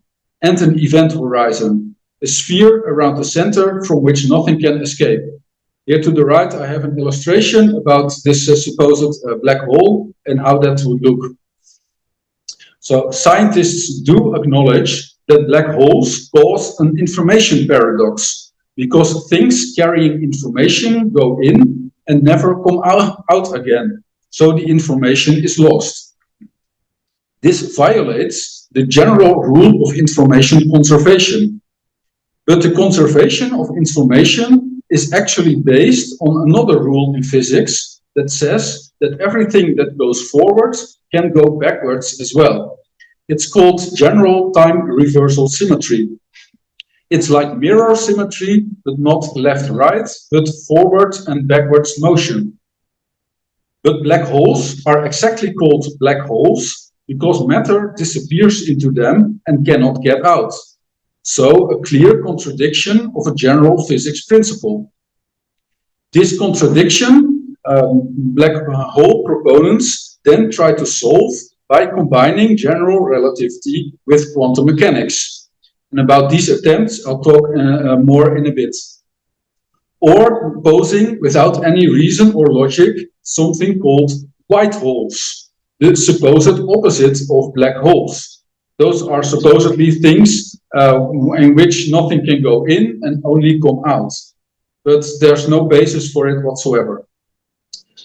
and an event horizon, a sphere around the center from which nothing can escape. Here to the right, I have an illustration about this supposed black hole and how that would look. So scientists do acknowledge that black holes cause an information paradox because things carrying information go in and never come out again. So the information is lost. This violates the general rule of information conservation. But the conservation of information is actually based on another rule in physics that says that everything that goes forward can go backwards as well. It's called general time reversal symmetry. It's like mirror symmetry, but not left-right, but forward and backwards motion. But black holes are exactly called black holes because matter disappears into them and cannot get out. So a clear contradiction of a general physics principle. This contradiction, black hole proponents then try to solve by combining general relativity with quantum mechanics. And about these attempts, I'll talk more in a bit. Or proposing, without any reason or logic, something called white holes, the supposed opposite of black holes. Those are supposedly things in which nothing can go in and only come out. But there's no basis for it whatsoever.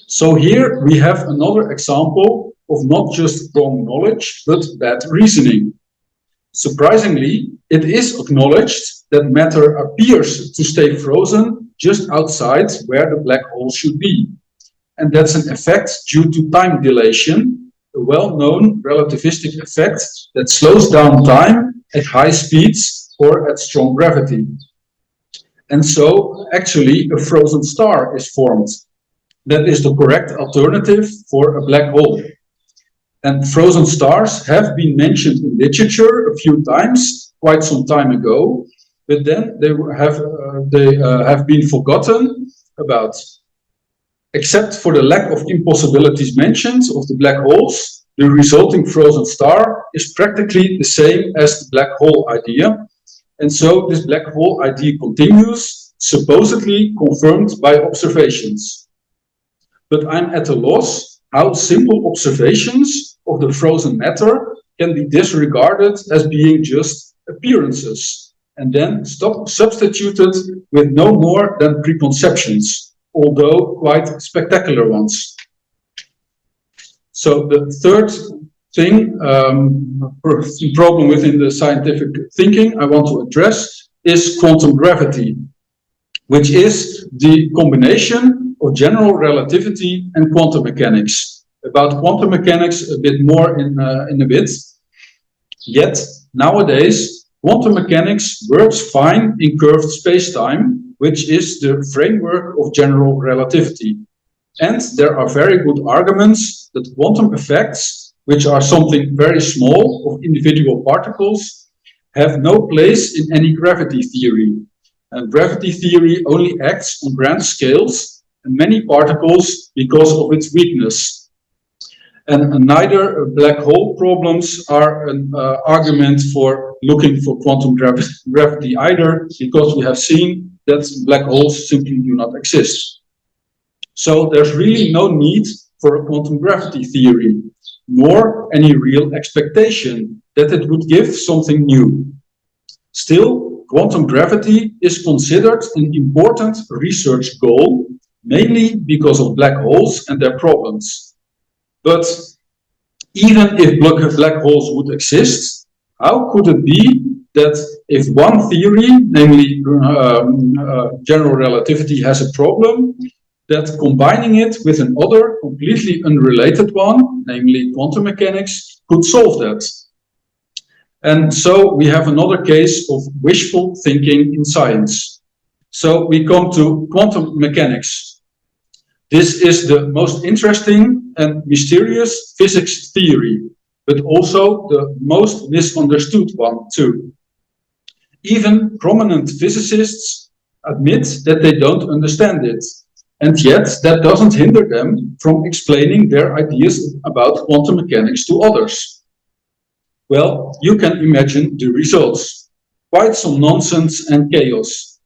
So here we have another example of not just wrong knowledge, but bad reasoning. Surprisingly, it is acknowledged that matter appears to stay frozen just outside where the black hole should be. And that's an effect due to time dilation, a well-known relativistic effect that slows down time at high speeds or at strong gravity. And so, actually, a frozen star is formed. That is the correct alternative for a black hole. And frozen stars have been mentioned in literature a few times, quite some time ago, but then they have been forgotten about. Except for the lack of impossibilities mentioned of the black holes, the resulting frozen star is practically the same as the black hole idea. And so this black hole idea continues, supposedly confirmed by observations. But I'm at a loss how simple observations of the frozen matter can be disregarded as being just appearances, and then substituted with no more than preconceptions, although quite spectacular ones. So the third thing, problem within the scientific thinking I want to address is quantum gravity, which is the combination of general relativity and quantum mechanics. About quantum mechanics a bit more in a bit. Yet, nowadays, quantum mechanics works fine in curved space-time, which is the framework of general relativity. And there are very good arguments that quantum effects, which are something very small of individual particles, have no place in any gravity theory. And gravity theory only acts on grand scales and many particles because of its weakness. And neither black hole problems are an argument for looking for quantum gravity either, because we have seen that black holes simply do not exist. So there's really no need for a quantum gravity theory, nor any real expectation that it would give something new. Still, quantum gravity is considered an important research goal, mainly because of black holes and their problems. But even if black holes would exist, how could it be that if one theory, namely general relativity, has a problem, that combining it with another completely unrelated one, namely quantum mechanics, could solve that? And so we have another case of wishful thinking in science. So we come to quantum mechanics. This is the most interesting and mysterious physics theory, but also the most misunderstood one too. Even prominent physicists admit that they don't understand it, and yet that doesn't hinder them from explaining their ideas about quantum mechanics to others. Well, you can imagine the results. Quite some nonsense and chaos.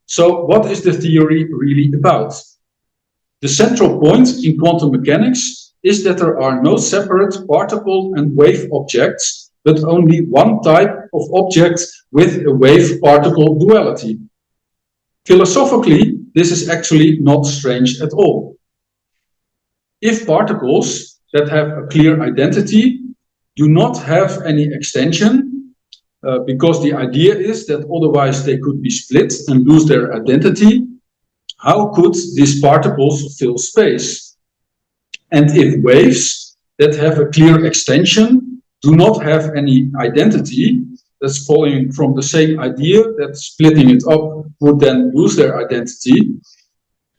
So what is the theory really about? The central point in quantum mechanics is that there are no separate particle and wave objects, but only one type of object with a wave-particle duality. Philosophically, this is actually not strange at all. If particles that have a clear identity do not have any extension, because the idea is that otherwise they could be split and lose their identity. How could these particles fill space? And if waves that have a clear extension do not have any identity, that's following from the same idea that splitting it up would then lose their identity,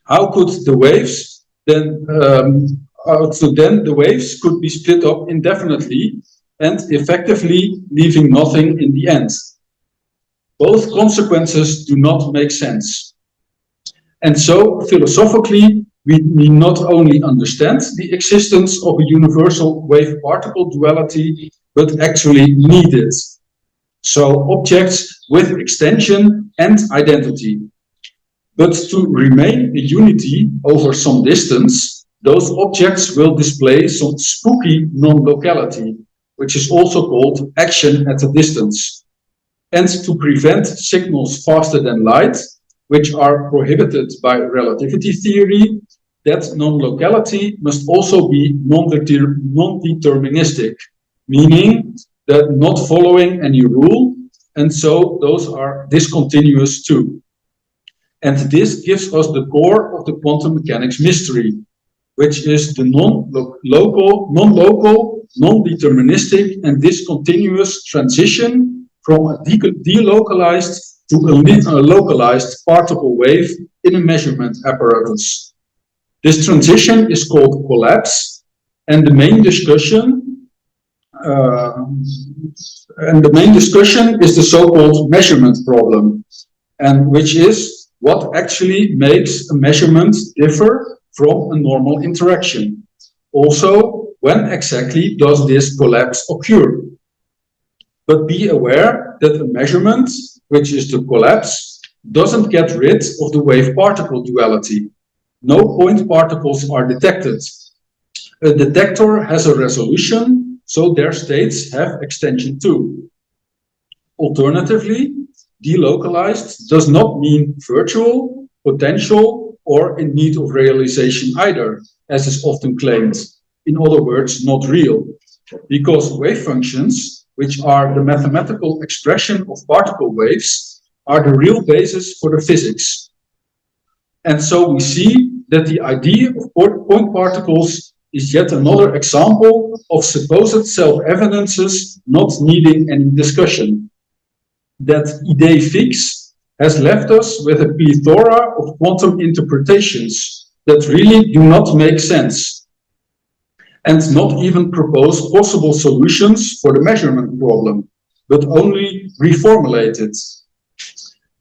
how could the waves then, the waves could be split up indefinitely and effectively leaving nothing in the end. Both consequences do not make sense. And so, philosophically, we not only understand the existence of a universal wave-particle duality, but actually need it. So, objects with extension and identity. But to remain a unity over some distance, those objects will display some spooky non-locality, which is also called action at a distance. And to prevent signals faster than light, which are prohibited by relativity theory, that non-locality must also be non-deterministic, meaning that not following any rule, and so those are discontinuous too. And this gives us the core of the quantum mechanics mystery, which is the non-local, non-deterministic and discontinuous transition from a delocalized to a localized particle wave in a measurement apparatus. This transition is called collapse, and the main discussion is the so-called measurement problem, and which is what actually makes a measurement differ from a normal interaction. Also, when exactly does this collapse occur? But be aware that a measurement, which is the collapse, doesn't get rid of the wave-particle duality. No point particles are detected. A detector has a resolution, so their states have extension too. Alternatively, delocalized does not mean virtual, potential, or in need of realization either, as is often claimed. In other words, not real, because wave functions, which are the mathematical expression of particle waves, are the real basis for the physics. And so we see that the idea of point particles is yet another example of supposed self-evidences not needing any discussion. That idée fixe has left us with a plethora of quantum interpretations that really do not make sense, and not even propose possible solutions for the measurement problem, but only reformulate it.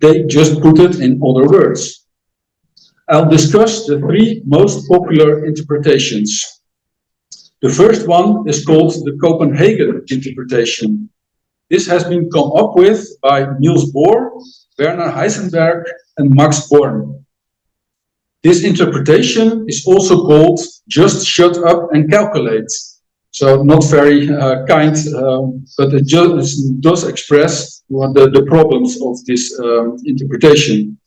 They just put it in other words. I'll discuss the three most popular interpretations. The first one is called the Copenhagen interpretation. This has been come up with by Niels Bohr, Werner Heisenberg, and Max Born. This interpretation is also called just shut up and calculate. So not very kind, but it just does express the problems of this interpretation.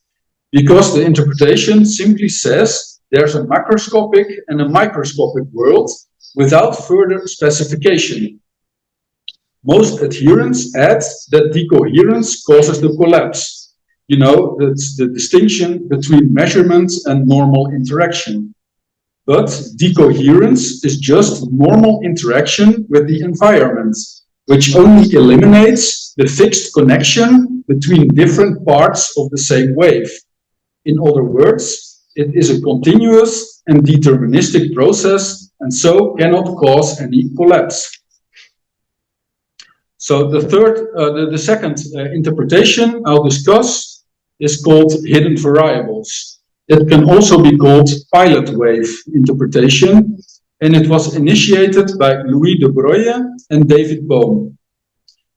Because the interpretation simply says there's a macroscopic and a microscopic world without further specification. Most adherents add that decoherence causes the collapse. You know, that's the distinction between measurement and normal interaction. But decoherence is just normal interaction with the environment, which only eliminates the fixed connection between different parts of the same wave. In other words, it is a continuous and deterministic process, and so cannot cause any collapse. So the second interpretation I'll discuss is called hidden variables. It can also be called pilot wave interpretation, and it was initiated by Louis de Broglie and David Bohm.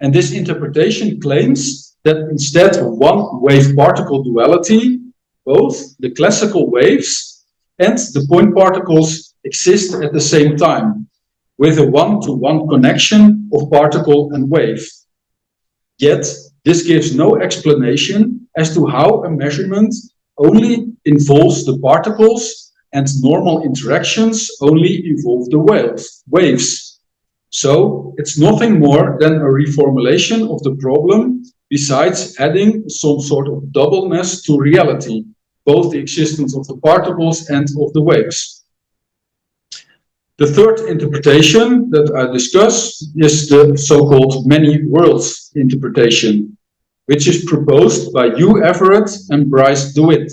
And this interpretation claims that instead of one wave-particle duality, both the classical waves and the point particles exist at the same time, with a one-to-one connection of particle and wave. Yet, this gives no explanation as to how a measurement only involves the particles and normal interactions only involve the waves. So it's nothing more than a reformulation of the problem, besides adding some sort of doubleness to reality, both the existence of the particles and of the waves. The third interpretation that I discuss is the so-called many worlds interpretation, which is proposed by Hugh Everard and Bryce DeWitt.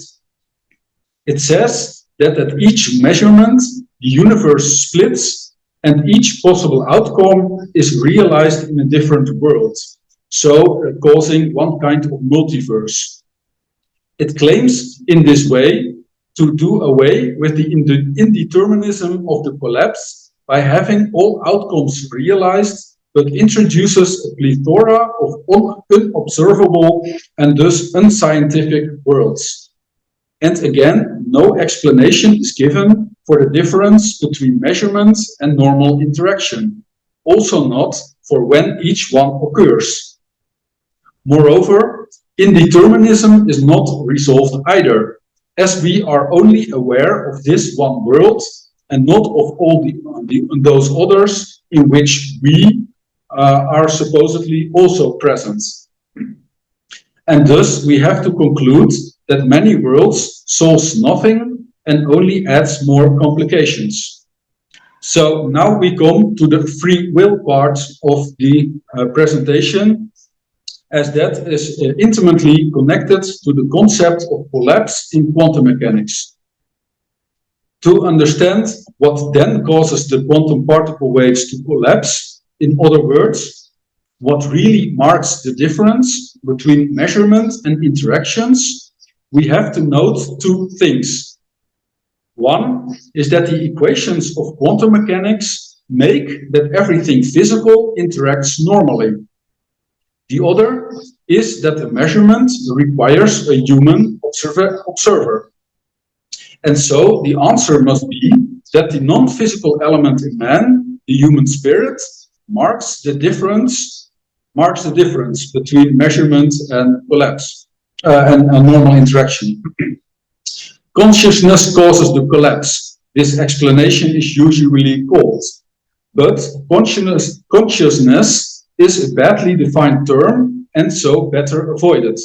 It says that at each measurement, the universe splits and each possible outcome is realized in a different world, so causing one kind of multiverse. It claims in this way to do away with the indeterminism of the collapse by having all outcomes realized, but introduces a plethora of unobservable and thus unscientific worlds. And again, no explanation is given for the difference between measurements and normal interaction, also not for when each one occurs. Moreover, indeterminism is not resolved either, as we are only aware of this one world and not of all those others in which we are supposedly also present. And thus we have to conclude that many worlds solves nothing and only adds more complications. So now we come to the free will part of the presentation, as that is intimately connected to the concept of collapse in quantum mechanics. To understand what then causes the quantum particle waves to collapse, in other words, what really marks the difference between measurement and interactions, we have to note two things. One is that the equations of quantum mechanics make that everything physical interacts normally. The other is that the measurement requires a human observer. And so the answer must be that the non-physical element in man, the human spirit, marks the difference between measurement and collapse and normal interaction. Consciousness causes the collapse. This explanation is usually called. But consciousness is a badly defined term and so better avoided.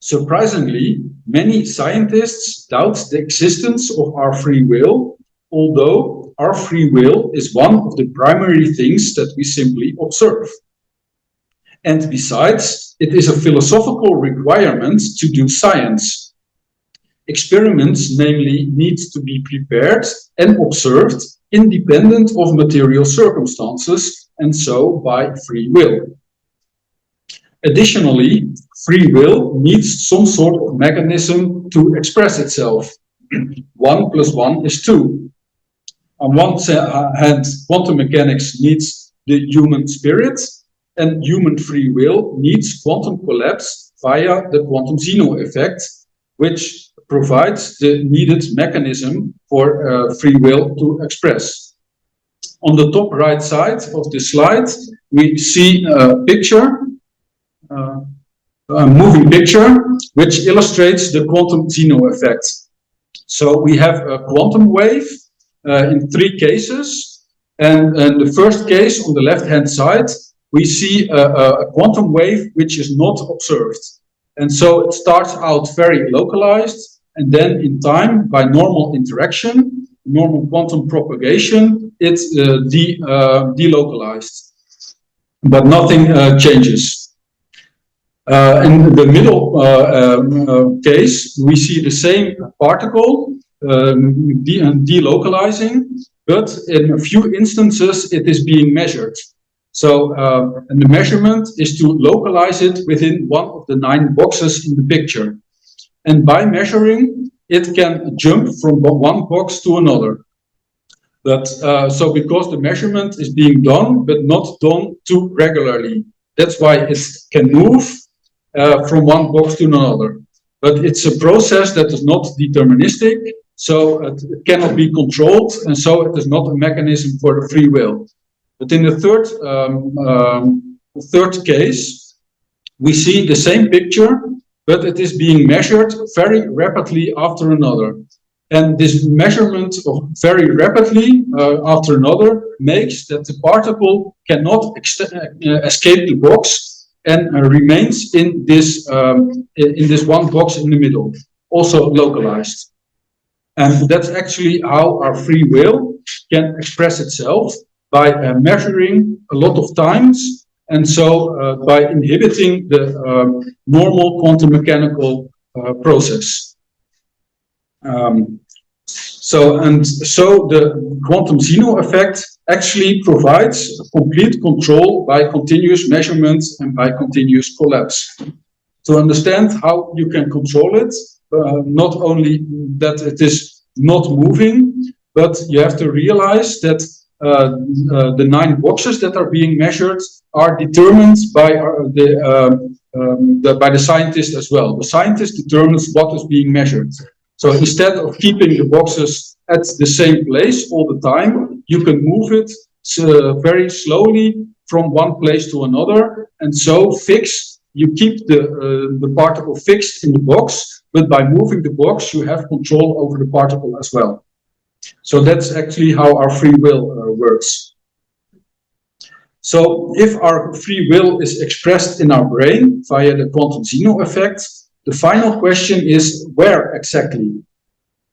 Surprisingly, many scientists doubt the existence of our free will, although our free will is one of the primary things that we simply observe. And besides, it is a philosophical requirement to do science. Experiments, namely, need to be prepared and observed independent of material circumstances, and so by free will. Additionally, free will needs some sort of mechanism to express itself. 1 + 1 is 2. On one hand, quantum mechanics needs the human spirit, and human free will needs quantum collapse via the quantum Zeno effect, which provides the needed mechanism for free will to express. On the top right side of the slide, we see a picture, a moving picture, which illustrates the quantum Zeno effect. So we have a quantum wave in 3 cases, and in the first case on the left-hand side, we see a quantum wave which is not observed. And so it starts out very localized, and then in time, by normal interaction, normal quantum propagation, it's delocalized, but nothing changes. In the middle case, we see the same particle delocalizing, but in a few instances, it is being measured. So, and the measurement is to localize it within one of the 9 boxes in the picture. And by measuring, it can jump from one box to another. But so because the measurement is being done, but not done too regularly. That's why it can move from one box to another. But it's a process that is not deterministic, so it cannot be controlled, and so it is not a mechanism for the free will. But in the third case, we see the same picture, but it is being measured very rapidly after another. And this measurement of very rapidly after another makes that the particle cannot escape the box and remains in this one box in the middle, also localized. And that's actually how our free will can express itself, by measuring a lot of times, and so by inhibiting the normal quantum mechanical process. So the quantum Zeno effect actually provides complete control by continuous measurements and by continuous collapse. To understand how you can control it, not only that it is not moving, but you have to realize that the 9 boxes that are being measured are determined by the scientist as well. The scientist determines what is being measured. So instead of keeping the boxes at the same place all the time, you can move it very slowly from one place to another, and so you keep the particle fixed in the box, but by moving the box, you have control over the particle as well. So that's actually how our free will works. So if our free will is expressed in our brain via the quantum Zeno effect, the final question is where exactly?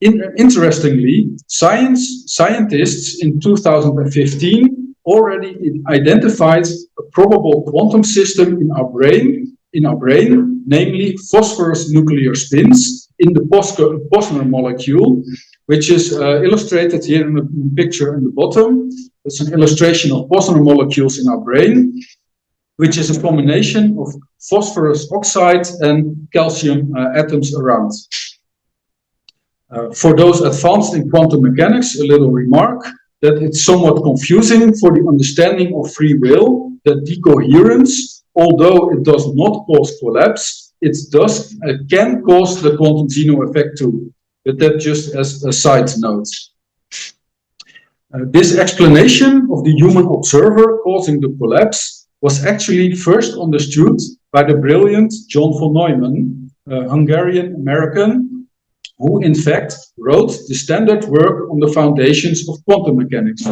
Interestingly, scientists in 2015 already identified a probable quantum system in our brain, namely phosphorus nuclear spins in the Posner molecule, which is illustrated here in the picture in the bottom. It's an illustration of Posner molecules in our brain, which is a combination of phosphorus oxide and calcium atoms around. For those advanced in quantum mechanics, a little remark that it's somewhat confusing for the understanding of free will, that the coherence, although it does not cause collapse, it can cause the quantum Zeno effect too. But that just as a side note. This explanation of the human observer causing the collapse was actually first understood by the brilliant John von Neumann, a Hungarian-American, who in fact wrote the standard work on the foundations of quantum mechanics,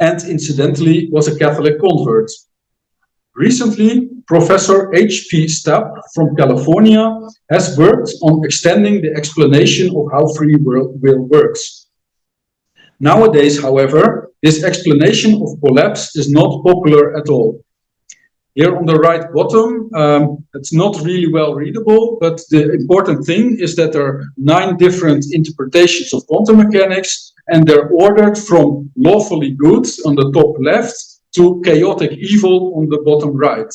and incidentally was a Catholic convert. Recently, Professor H.P. Stapp from California has worked on extending the explanation of how free will works. Nowadays, however, this explanation of collapse is not popular at all. Here on the right bottom, it's not really well readable, but the important thing is that there are 9 different interpretations of quantum mechanics, and they're ordered from lawfully good on the top left to chaotic evil on the bottom right.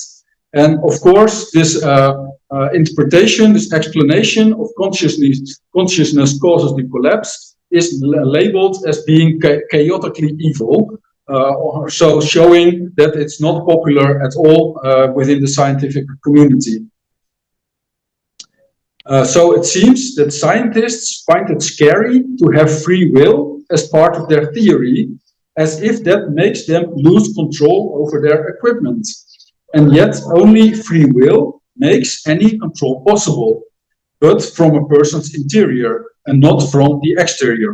And of course, this interpretation, this explanation of consciousness causes the collapse is labeled as being chaotically evil, so showing that it's not popular at all within the scientific community. So it seems that scientists find it scary to have free will as part of their theory, as if that makes them lose control over their equipment. And yet only free will makes any control possible, but from a person's interior and not from the exterior.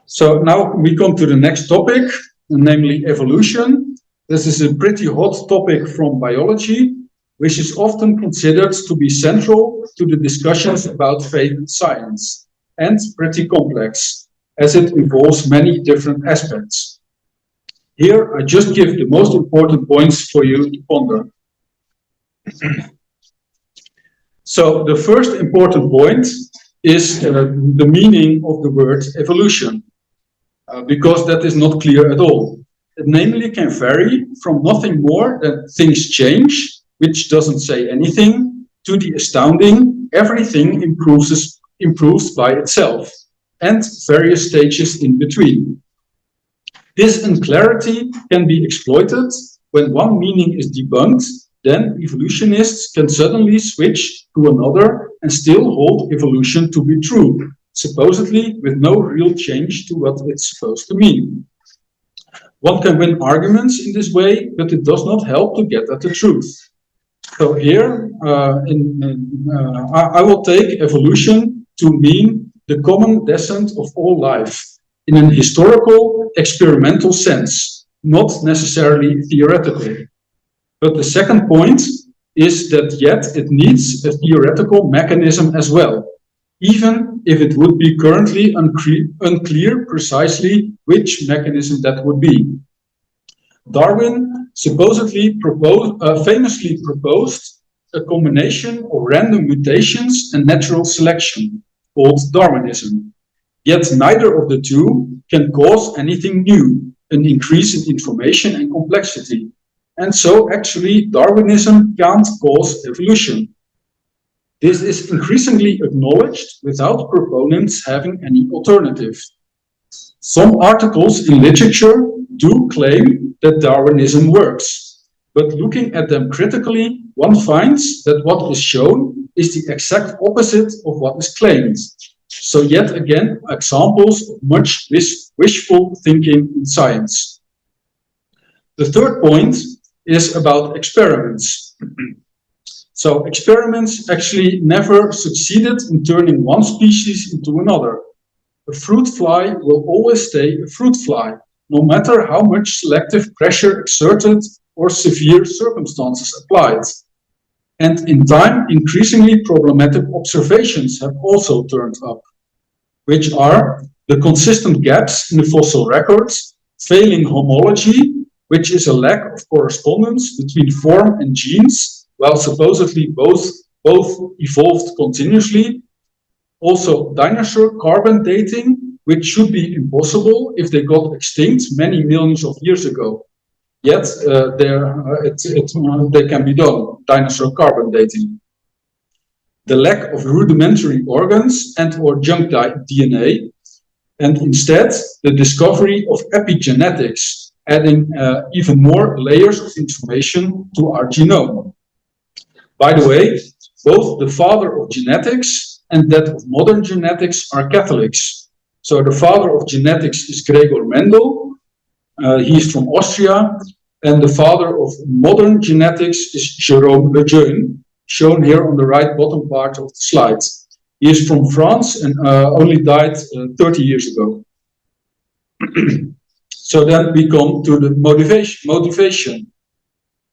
So now we come to the next topic, namely evolution. This is a pretty hot topic from biology, which is often considered to be central to the discussions about faith and science, and pretty complex, as it involves many different aspects. Here, I just give the most important points for you to ponder. So the first important point is the meaning of the word evolution, because that is not clear at all. It namely can vary from nothing more than things change, which doesn't say anything, to the astounding, everything improves by itself, and various stages in between. This unclarity can be exploited when one meaning is debunked. Then evolutionists can suddenly switch to another and still hold evolution to be true, supposedly with no real change to what it's supposed to mean. One can win arguments in this way, but it does not help to get at the truth. So here, I will take evolution to mean the common descent of all life in an historical, experimental sense, not necessarily theoretical. But the second point is that yet it needs a theoretical mechanism as well, even if it would be currently unclear precisely which mechanism that would be. Darwin supposedly famously proposed a combination of random mutations and natural selection, called Darwinism. Yet neither of the two can cause anything new, an increase in information and complexity. And so actually Darwinism can't cause evolution. This is increasingly acknowledged without proponents having any alternative. Some articles in literature do claim that Darwinism works, but looking at them critically, one finds that what is shown is the exact opposite of what is claimed. So yet again, examples of much wishful thinking in science. The third point is about experiments. So experiments actually never succeeded in turning one species into another. A fruit fly will always stay a fruit fly, no matter how much selective pressure exerted or severe circumstances applied. And in time, increasingly problematic observations have also turned up, which are the consistent gaps in the fossil records, failing homology, which is a lack of correspondence between form and genes, while supposedly both evolved continuously. Also, dinosaur carbon dating, which should be impossible if they got extinct many millions of years ago. Yet, they can be done, dinosaur carbon dating. The lack of rudimentary organs and or junk DNA, and instead the discovery of epigenetics, adding even more layers of information to our genome. By the way, both the father of genetics and that of modern genetics are Catholics. So the father of genetics is Gregor Mendel, he is from Austria, and the father of modern genetics is Jérôme Lejeune, shown here on the right bottom part of the slide. He is from France and only died 30 years ago. So then we come to the motivation.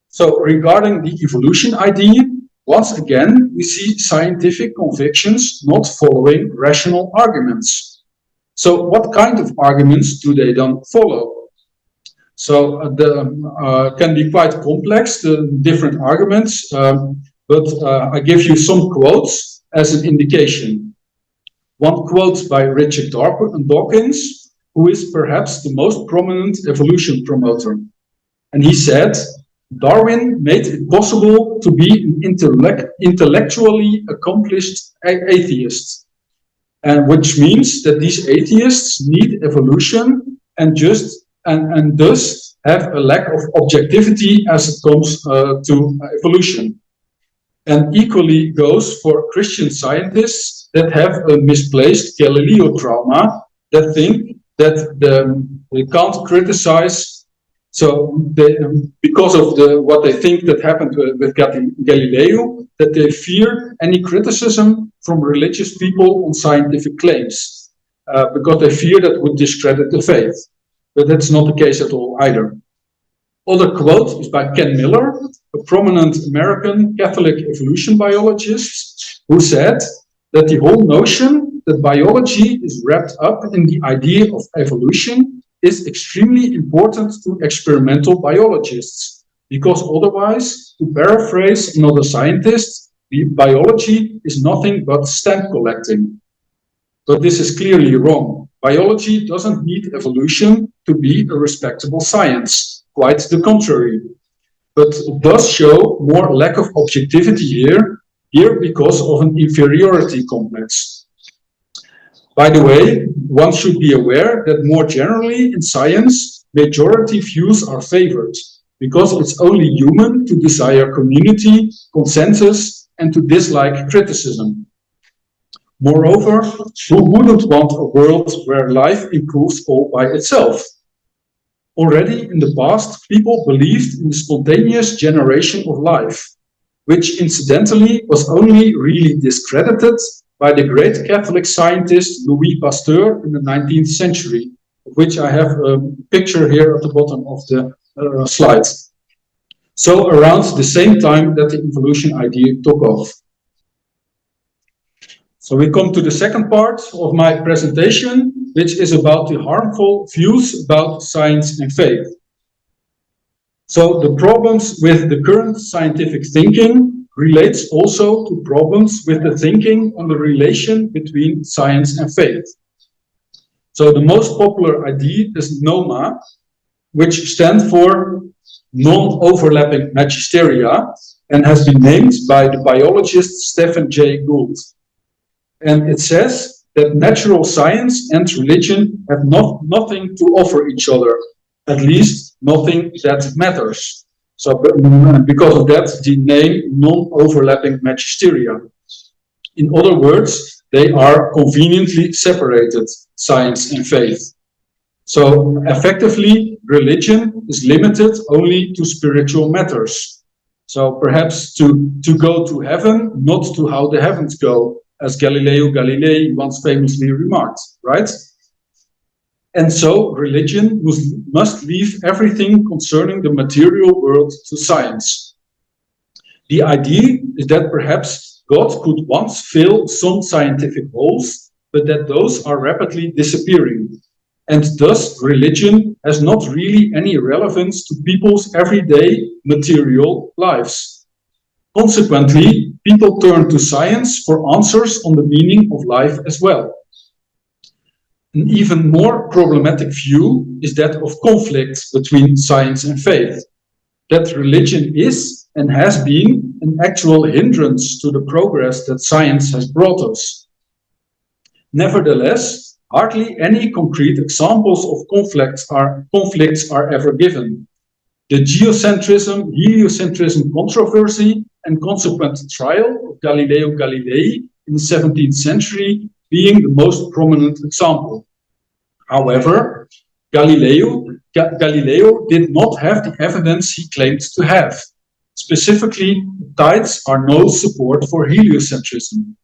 So regarding the evolution idea, once again, we see scientific convictions not following rational arguments. So what kind of arguments do they then follow? So can be quite complex, the different arguments, but I give you some quotes as an indication. One quote by Richard Dawkins, who is perhaps the most prominent evolution promoter. And he said, Darwin made it possible to be an intellectually accomplished atheist, and which means that these atheists need evolution and thus have a lack of objectivity as it comes to evolution. And equally goes for Christian scientists that have a misplaced Galileo trauma, that think that they can't criticize. So because of what they think that happened with Galileo, that they fear any criticism from religious people on scientific claims, because they fear that would discredit the faith. But that's not the case at all either. Other quote is by Ken Miller, a prominent American Catholic evolution biologist, who said that the whole notion that biology is wrapped up in the idea of evolution is extremely important to experimental biologists, because otherwise, to paraphrase another scientist, biology is nothing but stamp collecting. But this is clearly wrong. Biology doesn't need evolution to be a respectable science, quite the contrary. But it does show more lack of objectivity here because of an inferiority complex. By the way, one should be aware that more generally in science, majority views are favored, because it's only human to desire community, consensus, and to dislike criticism. Moreover, who wouldn't want a world where life improves all by itself? Already in the past, people believed in the spontaneous generation of life, which incidentally was only really discredited by the great Catholic scientist Louis Pasteur in the 19th century, of which I have a picture here at the bottom of the slide. So around the same time that the evolution idea took off. So we come to the second part of my presentation, which is about the harmful views about science and faith. So the problems with the current scientific thinking relates also to problems with the thinking on the relation between science and faith. So the most popular idea is NOMA, which stands for non-overlapping magisteria, and has been named by the biologist Stephen Jay Gould. And it says that natural science and religion have nothing to offer each other, at least nothing that matters. So because of that, the name non-overlapping magisteria. In other words, they are conveniently separated, science and faith. So effectively, religion is limited only to spiritual matters. So perhaps to go to heaven, not to how the heavens go, as Galileo Galilei once famously remarked, right? And so religion must leave everything concerning the material world to science. The idea is that perhaps God could once fill some scientific holes, but that those are rapidly disappearing. And thus religion has not really any relevance to people's everyday material lives. Consequently, people turn to science for answers on the meaning of life as well. An even more problematic view is that of conflict between science and faith. That religion is and has been an actual hindrance to the progress that science has brought us. Nevertheless, hardly any concrete examples of conflicts are ever given. The geocentrism, heliocentrism controversy and consequent trial of Galileo Galilei in the 17th century being the most prominent example. However, Galileo did not have the evidence he claimed to have. Specifically, tides are no support for heliocentrism.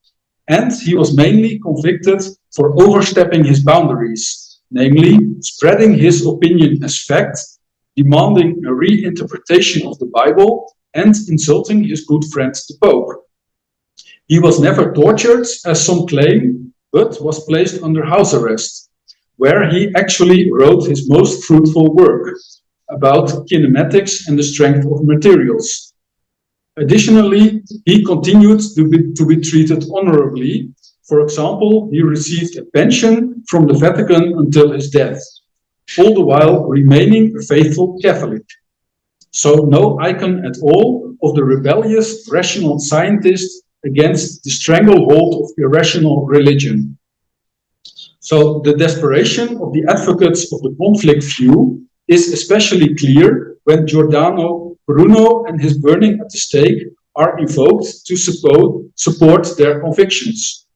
And he was mainly convicted for overstepping his boundaries, namely spreading his opinion as fact, demanding a reinterpretation of the Bible, and insulting his good friend the Pope. He was never tortured, as some claim, but was placed under house arrest, where he actually wrote his most fruitful work about kinematics and the strength of materials. Additionally, he continued to be treated honorably. For example, he received a pension from the Vatican until his death, all the while remaining a faithful Catholic. So no icon at all of the rebellious, rational scientist against the stranglehold of irrational religion. So the desperation of the advocates of the conflict view is especially clear when Giordano Bruno and his burning at the stake are invoked to support their convictions.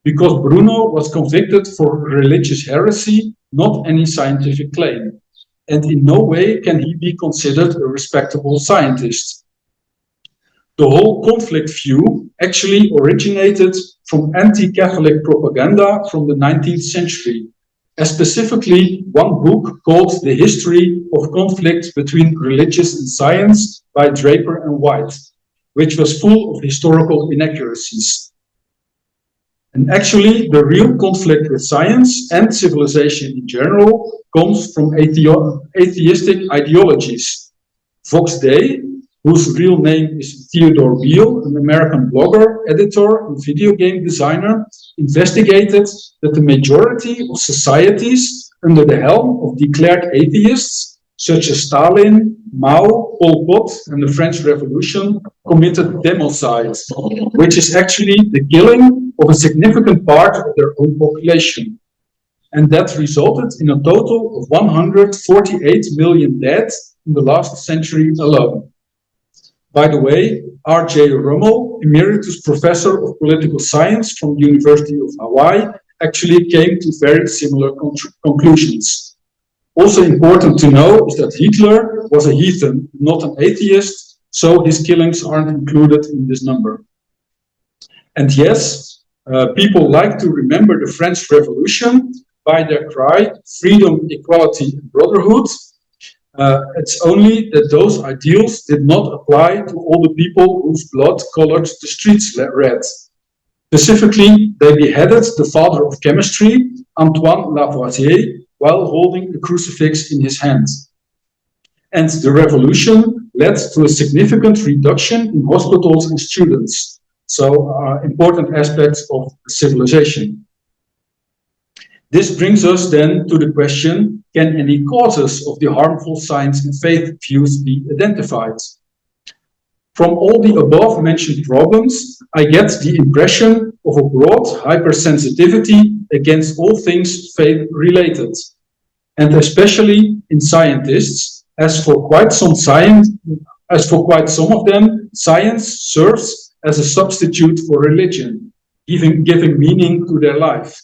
Because Bruno was convicted for religious heresy, not any scientific claim. And in no way can he be considered a respectable scientist. The whole conflict view actually originated from anti-Catholic propaganda from the 19th century, and specifically one book called The History of Conflict Between Religious and Science by Draper and White, which was full of historical inaccuracies. And actually, the real conflict with science and civilization in general comes from atheistic ideologies. Vox Day, whose real name is Theodore Beale, an American blogger, editor, and video game designer, investigated that the majority of societies under the helm of declared atheists, such as Stalin, Mao, Pol Pot, and the French Revolution, committed democide, which is actually the killing of a significant part of their own population. And that resulted in a total of 148 million dead in the last century alone. By the way, R.J. Rummel, emeritus professor of political science from the University of Hawaii, actually came to very similar conclusions. Also important to know is that Hitler was a heathen, not an atheist, so his killings aren't included in this number. And yes, People like to remember the French Revolution by their cry, freedom, equality, and brotherhood. It's only that those ideals did not apply to all the people whose blood colored the streets red. Specifically, they beheaded the father of chemistry, Antoine Lavoisier, while holding a crucifix in his hand. And the revolution led to a significant reduction in hospitals and students, so important aspects of civilization. This brings us then to the question, can any causes of the harmful science and faith views be identified? From all the above mentioned problems, I get the impression of a broad hypersensitivity against all things faith-related, and especially in scientists, as for quite some of them, science serves as a substitute for religion, giving meaning to their life.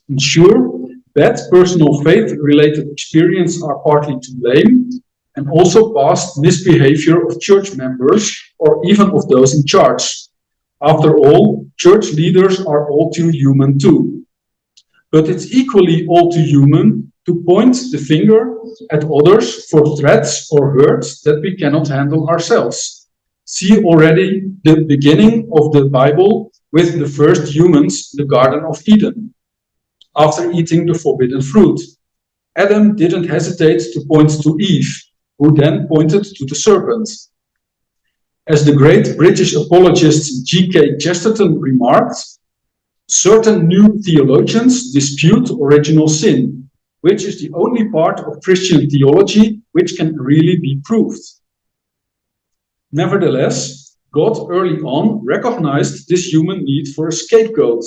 And sure, bad personal faith-related experience are partly to blame, and also past misbehavior of church members or even of those in charge. After all, church leaders are all too human too. But it's equally all too human to point the finger at others for threats or hurts that we cannot handle ourselves. See already the beginning of the Bible with the first humans in the Garden of Eden, after eating the forbidden fruit. Adam didn't hesitate to point to Eve, who then pointed to the serpent. As the great British apologist G.K. Chesterton remarked, certain new theologians dispute original sin, which is the only part of Christian theology which can really be proved. Nevertheless, God early on recognized this human need for a scapegoat,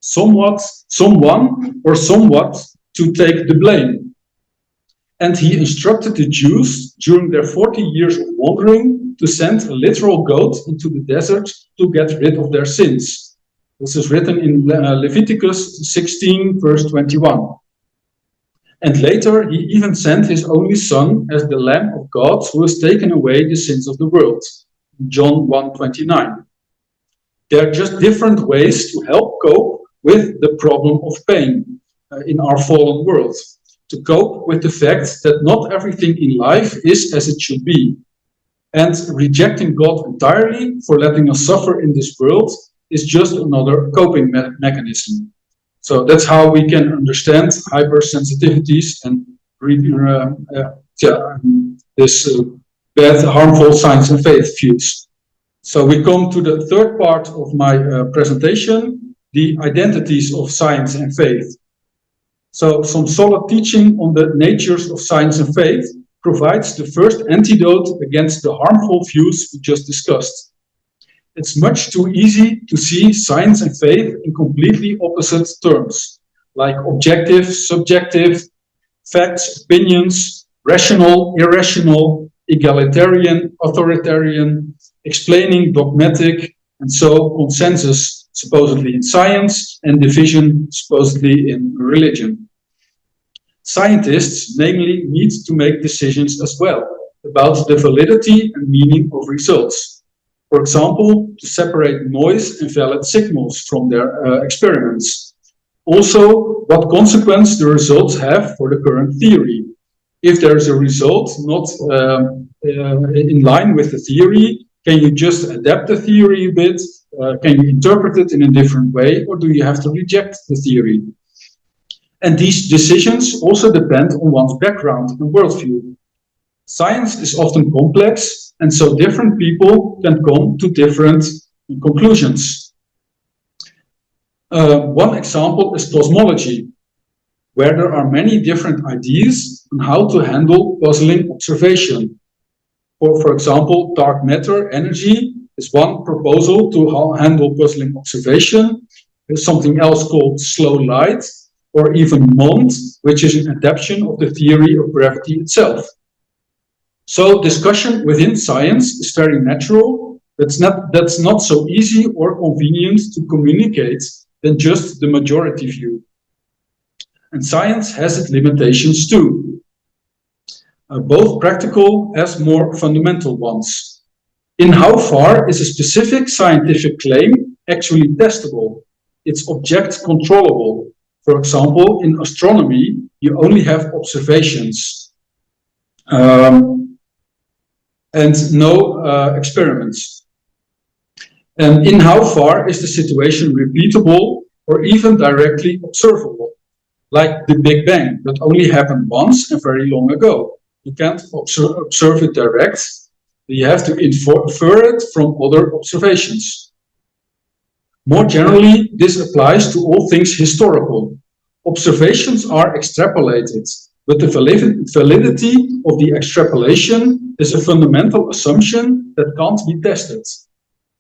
someone to take the blame. And he instructed the Jews during their 40 years of wandering to send a literal goat into the desert to get rid of their sins. This is written in Leviticus 16, verse 21. And later he even sent his only son as the Lamb of God who has taken away the sins of the world. John 1:29. There are just different ways to help cope with the problem of pain in our fallen world. To cope with the fact that not everything in life is as it should be. And rejecting God entirely for letting us suffer in this world is just another coping mechanism. So that's how we can understand hypersensitivities and this bad, harmful science and faith views. So we come to the third part of my presentation, the identities of science and faith. So some solid teaching on the natures of science and faith provides the first antidote against the harmful views we just discussed. It's much too easy to see science and faith in completely opposite terms, like objective, subjective, facts, opinions, rational, irrational, egalitarian, authoritarian, explaining, dogmatic, and so consensus supposedly in science and division supposedly in religion. Scientists, namely, need to make decisions as well about the validity and meaning of results. For example, to separate noise and valid signals from their experiments. Also, what consequence the results have for the current theory. If there is a result not in line with the theory, can you just adapt the theory a bit? Can you interpret it in a different way, or do you have to reject the theory? And these decisions also depend on one's background and worldview. Science is often complex, and so different people can come to different conclusions. One example is cosmology, where there are many different ideas on how to handle puzzling observation. For example, dark matter energy is one proposal to handle puzzling observation. There's something else called slow light, or even MOND, which is an adaptation of the theory of gravity itself. So discussion within science is very natural. That's not so easy or convenient to communicate than just the majority view. And science has its limitations too, both practical as more fundamental ones. In how far is a specific scientific claim actually testable? It's object controllable. For example, in astronomy, you only have observations and no experiments. And in how far is the situation repeatable or even directly observable? Like the Big Bang, that only happened once and very long ago. You can't observe it direct. You have to infer it from other observations. More generally, this applies to all things historical. Observations are extrapolated, but the validity of the extrapolation is a fundamental assumption that can't be tested.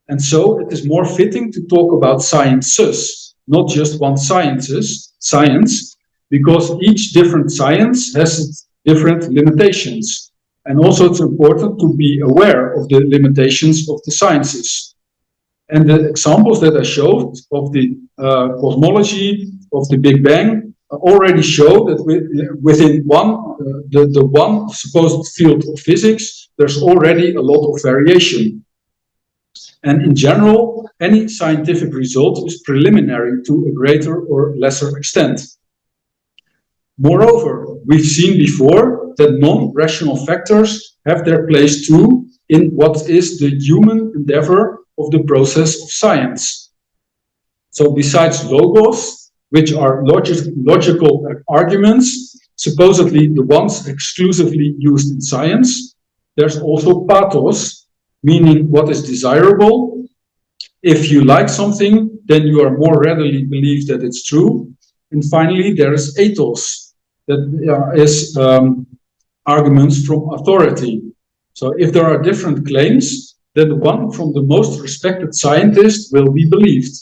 And so it is more fitting to talk about sciences, not just one science, because each different science has its different limitations. And also it's important to be aware of the limitations of the sciences. And the examples that I showed of the cosmology, of the Big Bang, already show that within the one supposed field of physics, there's already a lot of variation. And in general, any scientific result is preliminary to a greater or lesser extent. Moreover, we've seen before that non-rational factors have their place too in what is the human endeavor of the process of science. So besides logos, which are logical arguments, supposedly the ones exclusively used in science, there's also pathos, meaning what is desirable. If you like something, then you are more readily believe that it's true. And finally, there is ethos, that is arguments from authority. So if there are different claims, then the one from the most respected scientist will be believed.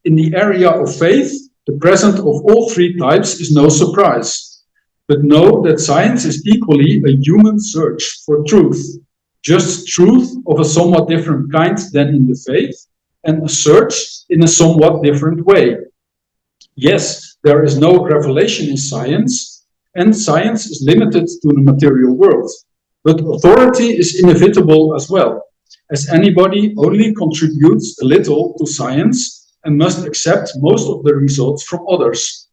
In the area of faith, the presence of all three types is no surprise. But know that science is equally a human search for truth, just truth of a somewhat different kind than in the faith, and a search in a somewhat different way. Yes, there is no revelation in science, and science is limited to the material world. But authority is inevitable as well, as anybody only contributes a little to science and must accept most of the results from others.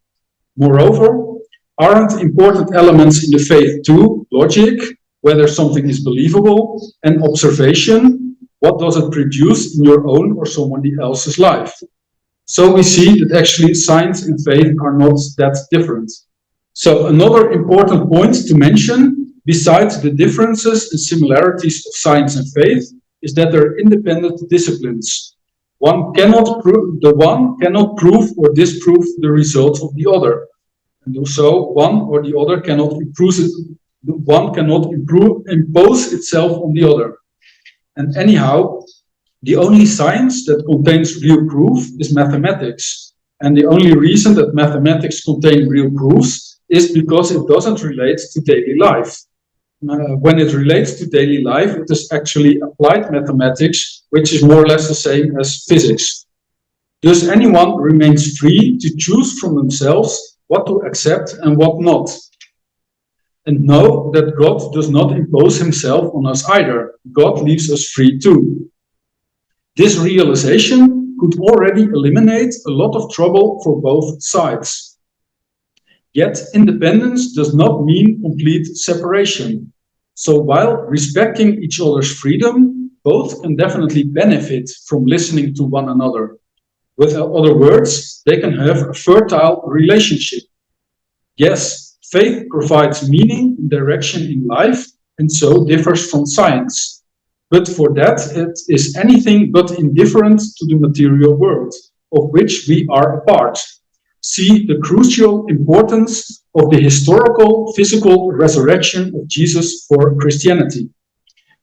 Moreover, aren't important elements in the faith too logic, whether something is believable, and observation, what does it produce in your own or somebody else's life? So we see that actually science and faith are not that different. So another important point to mention, besides the differences and similarities of science and faith, is that they're independent disciplines. The one cannot prove or disprove the results of the other. And so one or the other cannot impose itself on the other. And anyhow, the only science that contains real proof is mathematics. And the only reason that mathematics contain real proofs is because it doesn't relate to daily life. When it relates to daily life, it is actually applied mathematics, which is more or less the same as physics. Thus, anyone remains free to choose from themselves what to accept and what not. And know that God does not impose himself on us either. God leaves us free too. This realization could already eliminate a lot of trouble for both sides. Yet, independence does not mean complete separation. So while respecting each other's freedom, both can definitely benefit from listening to one another. With other words, they can have a fertile relationship. Yes, faith provides meaning and direction in life, and so differs from science. But for that, it is anything but indifferent to the material world, of which we are a part. See the crucial importance of the historical physical resurrection of Jesus for Christianity.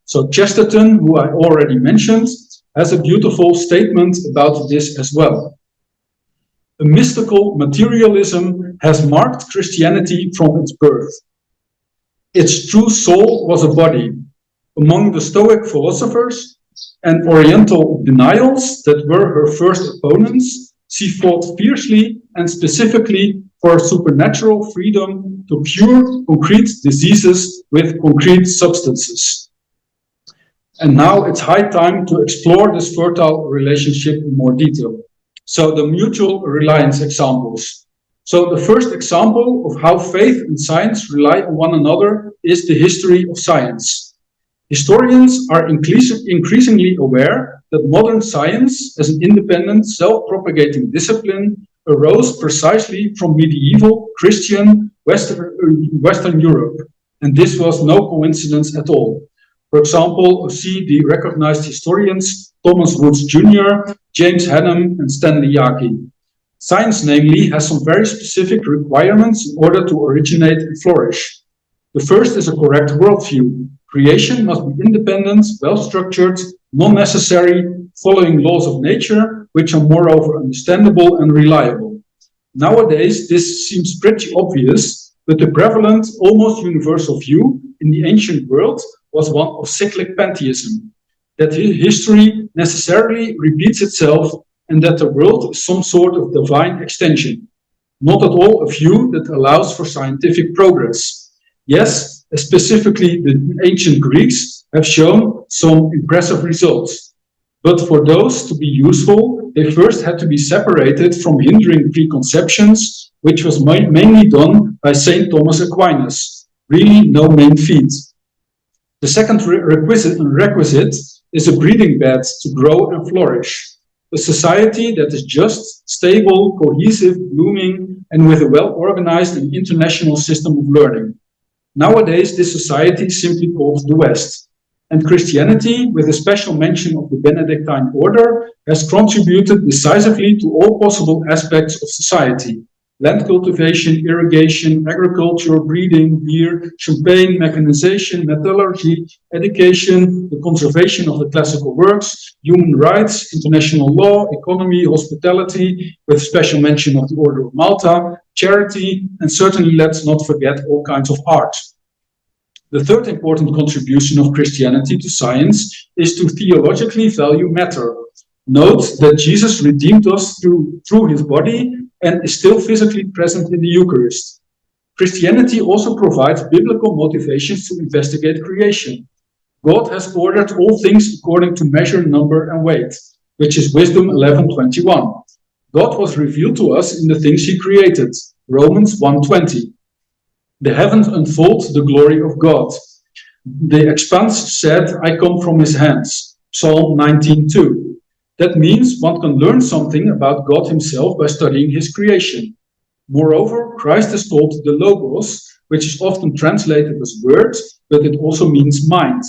So Chesterton, who I already mentioned, has a beautiful statement about this as well. A mystical materialism has marked Christianity from its birth. Its true soul was a body. Among the Stoic philosophers and Oriental denials that were her first opponents, she fought fiercely and specifically for supernatural freedom to cure concrete diseases with concrete substances. And now it's high time to explore this fertile relationship in more detail. So the mutual reliance examples. So the first example of how faith and science rely on one another is the history of science. Historians are increasingly aware that modern science, as an independent, self-propagating discipline, arose precisely from medieval Christian Western Europe. And this was no coincidence at all. For example, see the recognized historians Thomas Woods Jr., James Hannam, and Stanley Yaki. Science, namely, has some very specific requirements in order to originate and flourish. The first is a correct worldview. Creation must be independent, well-structured, non-necessary, following laws of nature, which are moreover understandable and reliable. Nowadays, this seems pretty obvious, but the prevalent, almost universal view in the ancient world was one of cyclic pantheism, that history necessarily repeats itself and that the world is some sort of divine extension, not at all a view that allows for scientific progress. Yes, specifically the ancient Greeks have shown some impressive results, but for those to be useful, they first had to be separated from hindering preconceptions, which was mainly done by St. Thomas Aquinas, really no mean feat. The second requisite is a breeding bed to grow and flourish. A society that is just, stable, cohesive, blooming, and with a well-organized and international system of learning. Nowadays, this society is simply called the West. And Christianity, with a special mention of the Benedictine order, has contributed decisively to all possible aspects of society. Land cultivation, irrigation, agriculture, breeding, beer, champagne, mechanization, metallurgy, education, the conservation of the classical works, human rights, international law, economy, hospitality, with special mention of the Order of Malta, charity, and certainly let's not forget all kinds of art. The third important contribution of Christianity to science is to theologically value matter. Note that Jesus redeemed us through his body and is still physically present in the Eucharist. Christianity also provides biblical motivations to investigate creation. God has ordered all things according to measure, number, and weight, which is Wisdom 11:21. God was revealed to us in the things he created, Romans 1:20. The heavens unfold the glory of God. The expanse said, I come from his hands, Psalm 19:2. That means one can learn something about God himself by studying his creation. Moreover, Christ is called the Logos, which is often translated as word, but it also means mind.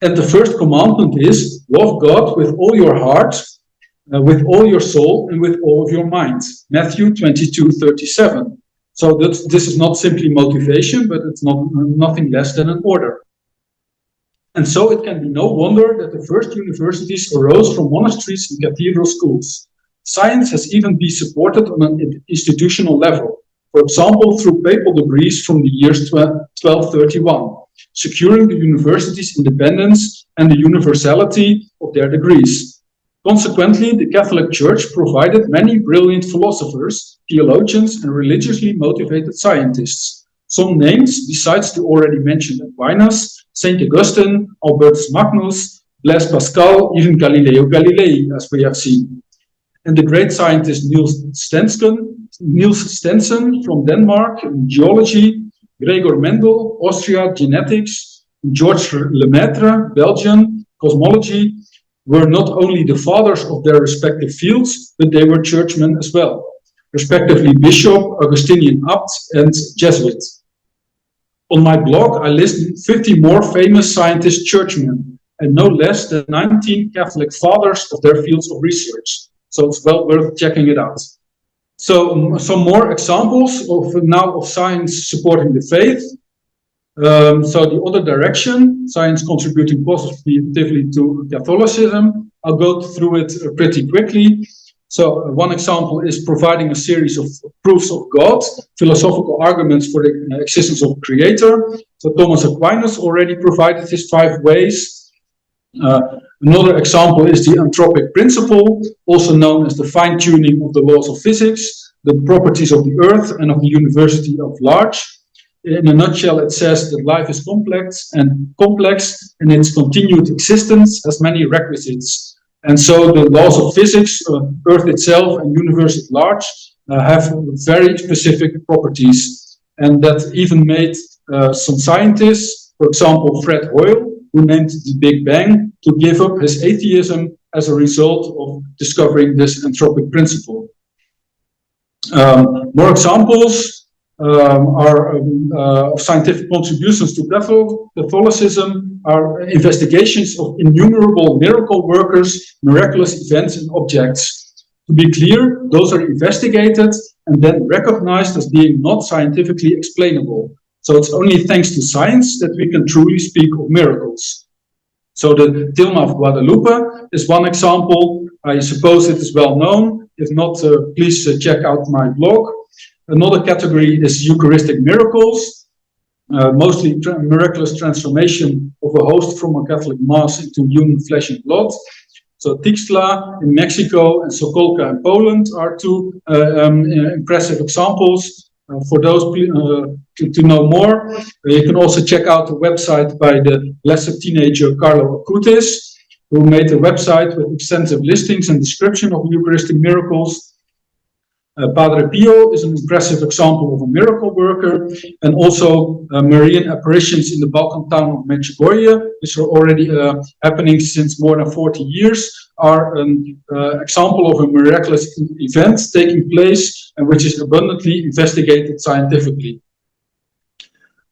And the first commandment is, love God with all your heart, with all your soul, and with all of your mind. Matthew 22:37. So this is not simply motivation, but it's nothing less than an order. And so it can be no wonder that the first universities arose from monasteries and cathedral schools. Science has even been supported on an institutional level, for example, through papal decrees from the years 1231, securing the university's independence and the universality of their degrees. Consequently, the Catholic Church provided many brilliant philosophers, theologians, and religiously motivated scientists. Some names, besides the already mentioned Aquinas, St. Augustine, Albertus Magnus, Blaise Pascal, even Galileo Galilei, as we have seen. And the great scientist Niels Stensen from Denmark in geology, Gregor Mendel, Austria, genetics, Georges Lemaitre, Belgium, cosmology, were not only the fathers of their respective fields, but they were churchmen as well, respectively bishop, Augustinian abt, and Jesuit. On my blog, I list 50 more famous scientist churchmen, and no less than 19 Catholic fathers of their fields of research. So it's well worth checking it out. So some more examples of science supporting the faith. So the other direction, science contributing positively to Catholicism. I'll go through it pretty quickly. So one example is providing a series of proofs of God, philosophical arguments for the existence of a creator. So Thomas Aquinas already provided his 5 ways. Another example is the anthropic principle, also known as the fine-tuning of the laws of physics, the properties of the earth and of the universe at large. in a nutshell, it says that life is complex and its continued existence has many requisites. And so the laws of physics, Earth itself and universe at large, have very specific properties. And that even made some scientists, for example, Fred Hoyle, who named the Big Bang, to give up his atheism as a result of discovering this anthropic principle. More examples of scientific contributions to Catholicism are investigations of innumerable miracle workers, miraculous events and objects. To be clear, those are investigated and then recognized as being not scientifically explainable. So it's only thanks to science that we can truly speak of miracles. So the Tilma of Guadalupe is one example. I suppose it is well known. If not, please check out my blog. Another category is Eucharistic miracles, mostly miraculous transformation of a host from a Catholic Mass into human flesh and blood. So Tixla in Mexico and Sokolka in Poland are two impressive examples. For those to know more, you can also check out the website by the blessed teenager Carlo Acutis, who made a website with extensive listings and description of Eucharistic miracles. Padre Pio is an impressive example of a miracle worker, and also Marian apparitions in the Balkan town of Medjugorje, which are already happening since more than 40 years, are an example of a miraculous event taking place and which is abundantly investigated scientifically.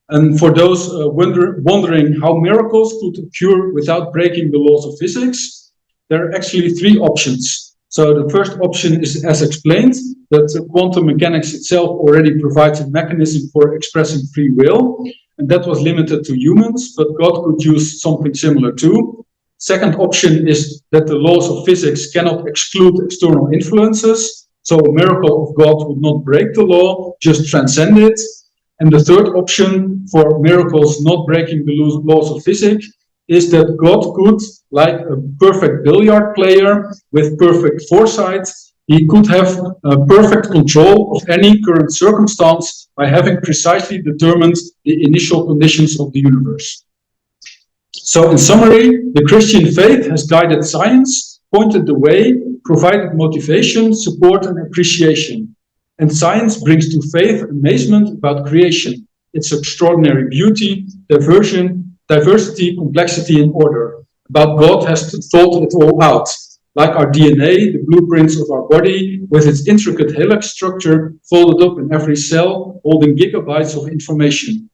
And for those wondering how miracles could occur without breaking the laws of physics, there are actually three options. So the first option is, as explained, that quantum mechanics itself already provides a mechanism for expressing free will, and that was limited to humans, but God could use something similar too. Second option is that the laws of physics cannot exclude external influences, so a miracle of God would not break the law, just transcend it. And the third option for miracles not breaking the laws of physics is that God could, like a perfect billiard player with perfect foresight, he could have perfect control of any current circumstance by having precisely determined the initial conditions of the universe. So in summary, the Christian faith has guided science, pointed the way, provided motivation, support and appreciation. And science brings to faith amazement about creation, its extraordinary beauty, diversity, complexity, and order. About God has thought it all out, like our DNA, the blueprints of our body, with its intricate helix structure folded up in every cell, holding gigabytes of information.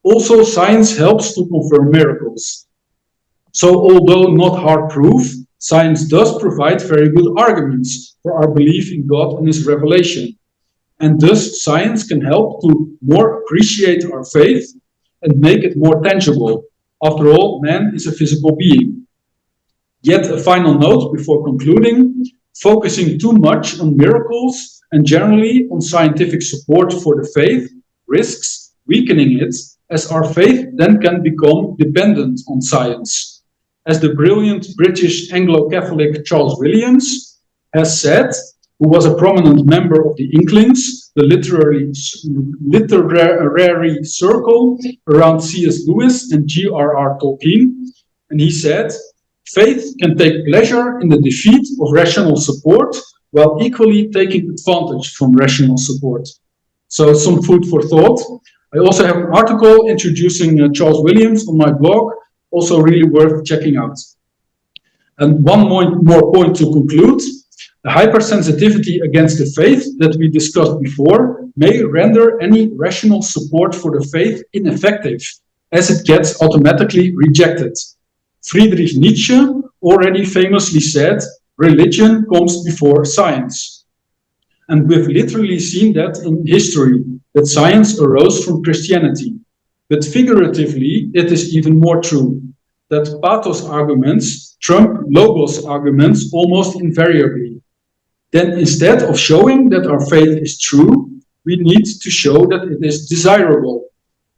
Also, science helps to confirm miracles. So, although not hard proof, science does provide very good arguments for our belief in God and His revelation. And thus, science can help to more appreciate our faith and make it more tangible. After all, man is a physical being. Yet a final note before concluding, focusing too much on miracles and generally on scientific support for the faith risks weakening it, as our faith then can become dependent on science. As the brilliant British Anglo-Catholic Charles Williams has said, who was a prominent member of the Inklings, the literary circle around C.S. Lewis and J.R.R. Tolkien, and he said, faith can take pleasure in the defeat of rational support, while equally taking advantage from rational support. So some food for thought. I also have an article introducing Charles Williams on my blog, also really worth checking out. And one more point to conclude. The hypersensitivity against the faith that we discussed before may render any rational support for the faith ineffective, as it gets automatically rejected. Friedrich Nietzsche already famously said, religion comes before science. And we've literally seen that in history, that science arose from Christianity. But figuratively, it is even more true, that pathos arguments trump logos arguments almost invariably. Then instead of showing that our faith is true, we need to show that it is desirable.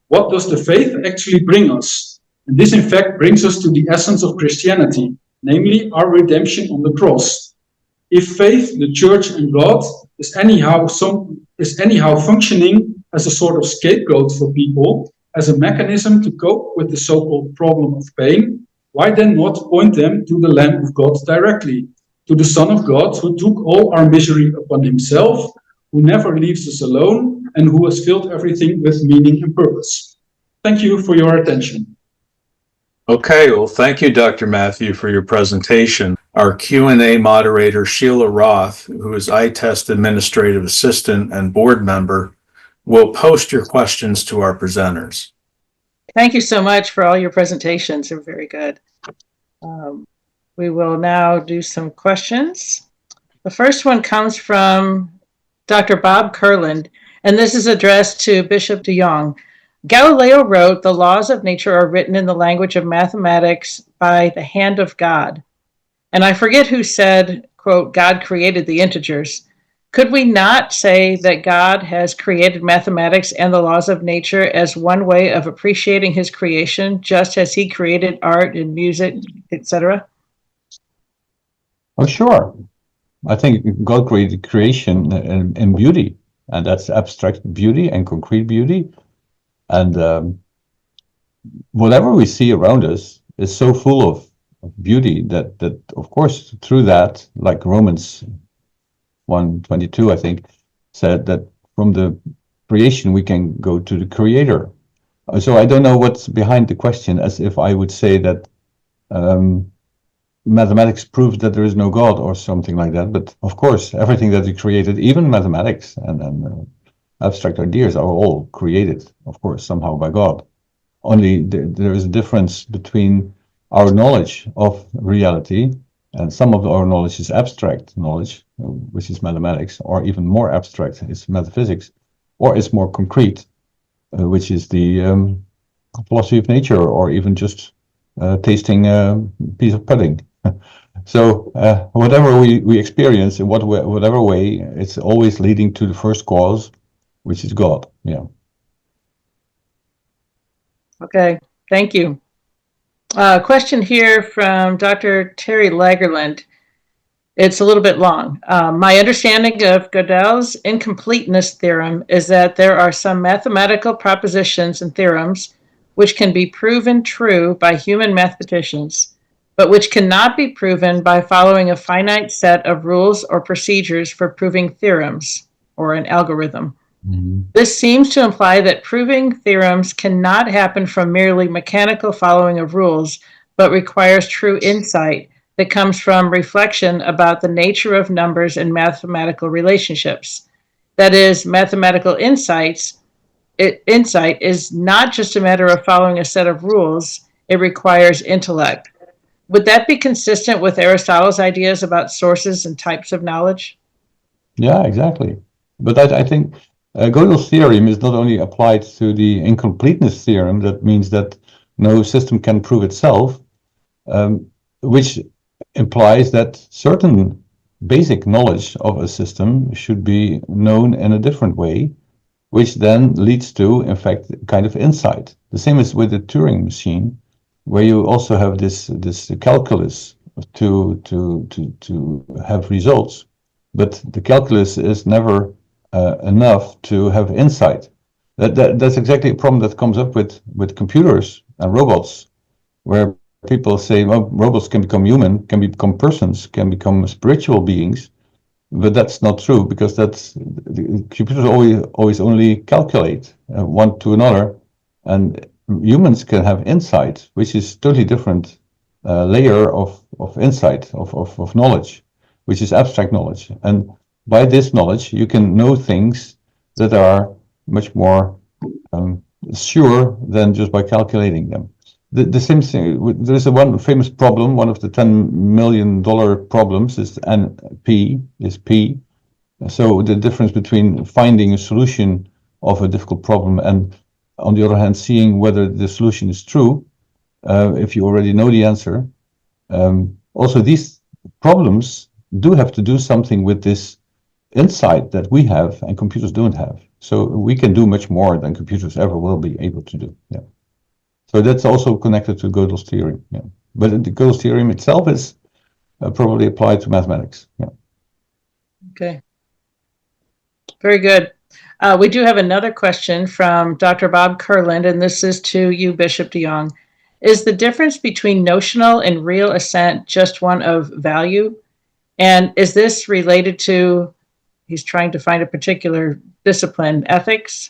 What does the faith actually bring us? And this in fact brings us to the essence of Christianity, namely our redemption on the cross. If faith, the church and God is anyhow functioning as a sort of scapegoat for people, as a mechanism to cope with the so-called problem of pain, why then not point them to the Lamb of God directly, to the Son of God who took all our misery upon himself, who never leaves us alone, and who has filled everything with meaning and purpose. Thank you for your attention. Okay, well, thank you, Dr. Matthew, for your presentation. Our Q&A moderator, Sheila Roth, who is ITEST Administrative Assistant and Board Member, will post your questions to our presenters. Thank you so much for all your presentations. They're very good. We will now do some questions. The first one comes from Dr. Bob Kurland, and this is addressed to Bishop de Jong. Galileo wrote, "The laws of nature are written in the language of mathematics by the hand of God." And I forget who said, quote, "God created the integers." Could we not say that God has created mathematics and the laws of nature as one way of appreciating his creation, just as he created art and music, etc.? Oh, sure. I think God created creation in beauty, and that's abstract beauty and concrete beauty. And whatever we see around us is so full of beauty that of course, through that, like Romans 1:22, I think, said that from the creation we can go to the creator. So I don't know what's behind the question, as if I would say that mathematics proves that there is no God or something like that. But of course, everything that he created, even mathematics and abstract ideas, are all created, of course, somehow by God. Only there is a difference between our knowledge of reality, and some of our knowledge is abstract knowledge, which is mathematics, or even more abstract is metaphysics, or it's more concrete, which is the philosophy of nature, or even just tasting a piece of pudding. So whatever we experience in whatever way, it's always leading to the first cause, which is God. Yeah. Okay, thank you. Question here from Dr. Terry Lagerland. It's a little bit long. My understanding of Gödel's incompleteness theorem is that there are some mathematical propositions and theorems which can be proven true by human mathematicians, but which cannot be proven by following a finite set of rules or procedures for proving theorems, or an algorithm. Mm-hmm. This seems to imply that proving theorems cannot happen from merely mechanical following of rules, but requires true insight that comes from reflection about the nature of numbers and mathematical relationships. That is, mathematical insight is not just a matter of following a set of rules, it requires intellect. Would that be consistent with Aristotle's ideas about sources and types of knowledge? Yeah, exactly. But I think Gödel's theorem is not only applied to the incompleteness theorem, that means that no system can prove itself, which implies that certain basic knowledge of a system should be known in a different way, which then leads to, in fact, kind of insight. The same as with the Turing machine, where you also have this calculus to have results, but the calculus is never enough to have insight. That's exactly a problem that comes up with computers and robots, where people say, well, robots can become human, can become persons, can become spiritual beings, but that's not true, because the computers always only calculate one to another, and humans can have insight, which is totally different layer of insight, of knowledge, which is abstract knowledge. And by this knowledge, you can know things that are much more sure than just by calculating them. The same thing, there is one famous problem, one of the $10 million problems is P. So the difference between finding a solution of a difficult problem and, on the other hand, seeing whether the solution is true, if you already know the answer. Also, these problems do have to do something with this insight that we have and computers don't have. So we can do much more than computers ever will be able to do. Yeah. So that's also connected to Gödel's theorem. Yeah. But the Gödel's theorem itself is probably applied to mathematics. Yeah. Okay. Very good. We do have another question from Dr. Bob Kurland, and this is to you, Bishop de Jong. Is the difference between notional and real assent just one of value? And is this related to, he's trying to find a particular discipline, ethics?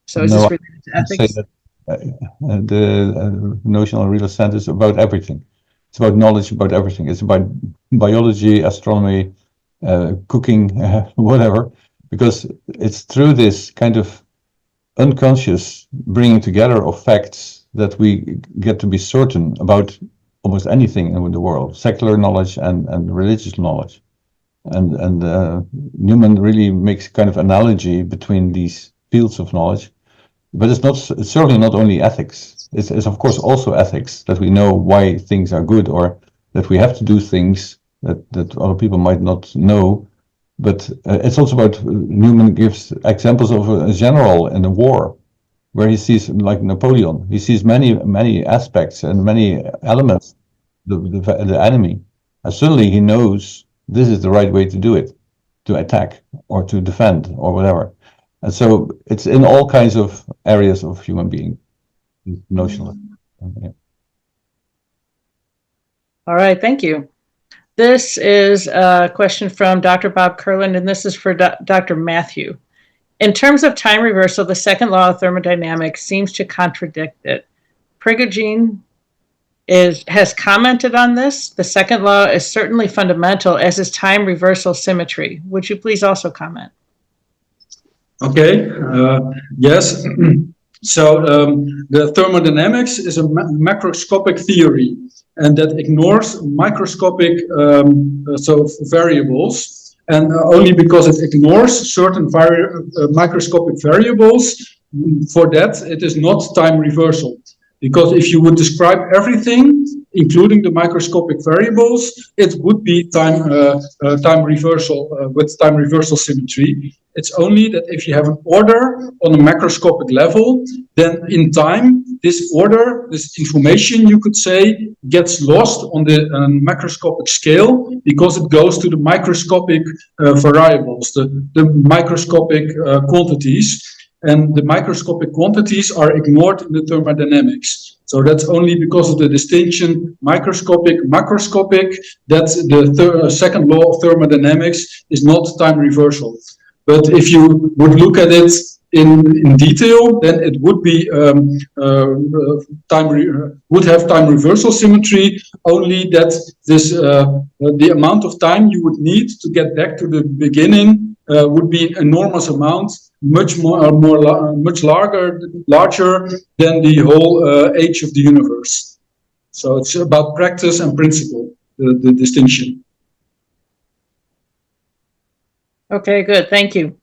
So is this related to ethics? Say that the notional real assent is about everything. It's about knowledge about everything. It's about biology, astronomy, cooking, whatever, because it's through this kind of unconscious bringing together of facts that we get to be certain about almost anything in the world, secular knowledge and religious knowledge. And Newman really makes kind of analogy between these fields of knowledge. But it's certainly not only ethics. It's of course also ethics, that we know why things are good, or that we have to do things that other people might not know. But it's also about, Newman gives examples of a general in a war, where he sees, like Napoleon, he sees many aspects and many elements, the enemy, and suddenly he knows this is the right way to do it, to attack or to defend or whatever. And so it's in all kinds of areas of human being, notional. Yeah. All right, thank you. This is a question from Dr. Bob Kurland, and this is for Dr. Matthew. In terms of time reversal, the second law of thermodynamics seems to contradict it. Prigogine has commented on this. The second law is certainly fundamental, as is time reversal symmetry. Would you please also comment? Okay, yes. So the thermodynamics is a macroscopic theory, and that ignores microscopic variables, and only because it ignores certain microscopic variables, for that it is not time reversal. Because if you would describe everything, including the microscopic variables, it would be time reversal with time reversal symmetry. It's only that if you have an order on a macroscopic level, then in time, this order, this information, you could say, gets lost on the macroscopic scale because it goes to the microscopic variables, the microscopic quantities. And the microscopic quantities are ignored in the thermodynamics. So that's only because of the distinction microscopic, macroscopic, that the second law of thermodynamics is not time reversal. But if you would look at it in detail, then it would be would have time reversal symmetry, only that this the amount of time you would need to get back to the beginning would be an enormous amount, much larger than the whole age of the universe. So it's about practice and principle, the distinction. Okay, good. Thank you.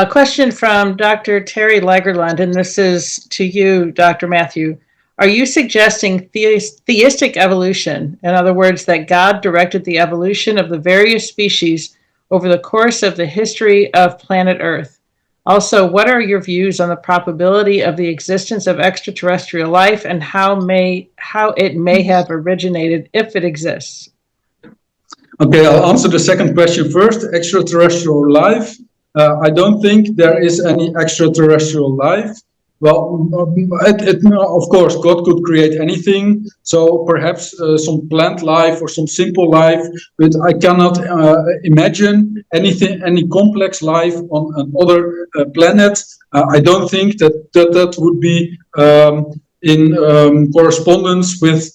Question from Dr. Terry Lagerlund, and this is to you, Dr. Matthew. Are you suggesting theistic evolution? In other words, that God directed the evolution of the various species over the course of the history of planet Earth? Also, what are your views on the probability of the existence of extraterrestrial life and how it may have originated if it exists? Okay, I'll answer the second question first. Extraterrestrial life. I don't think there is any extraterrestrial life. Well, of course, God could create anything. So perhaps some plant life or some simple life, but I cannot imagine any complex life on another planet. I don't think that would be in correspondence with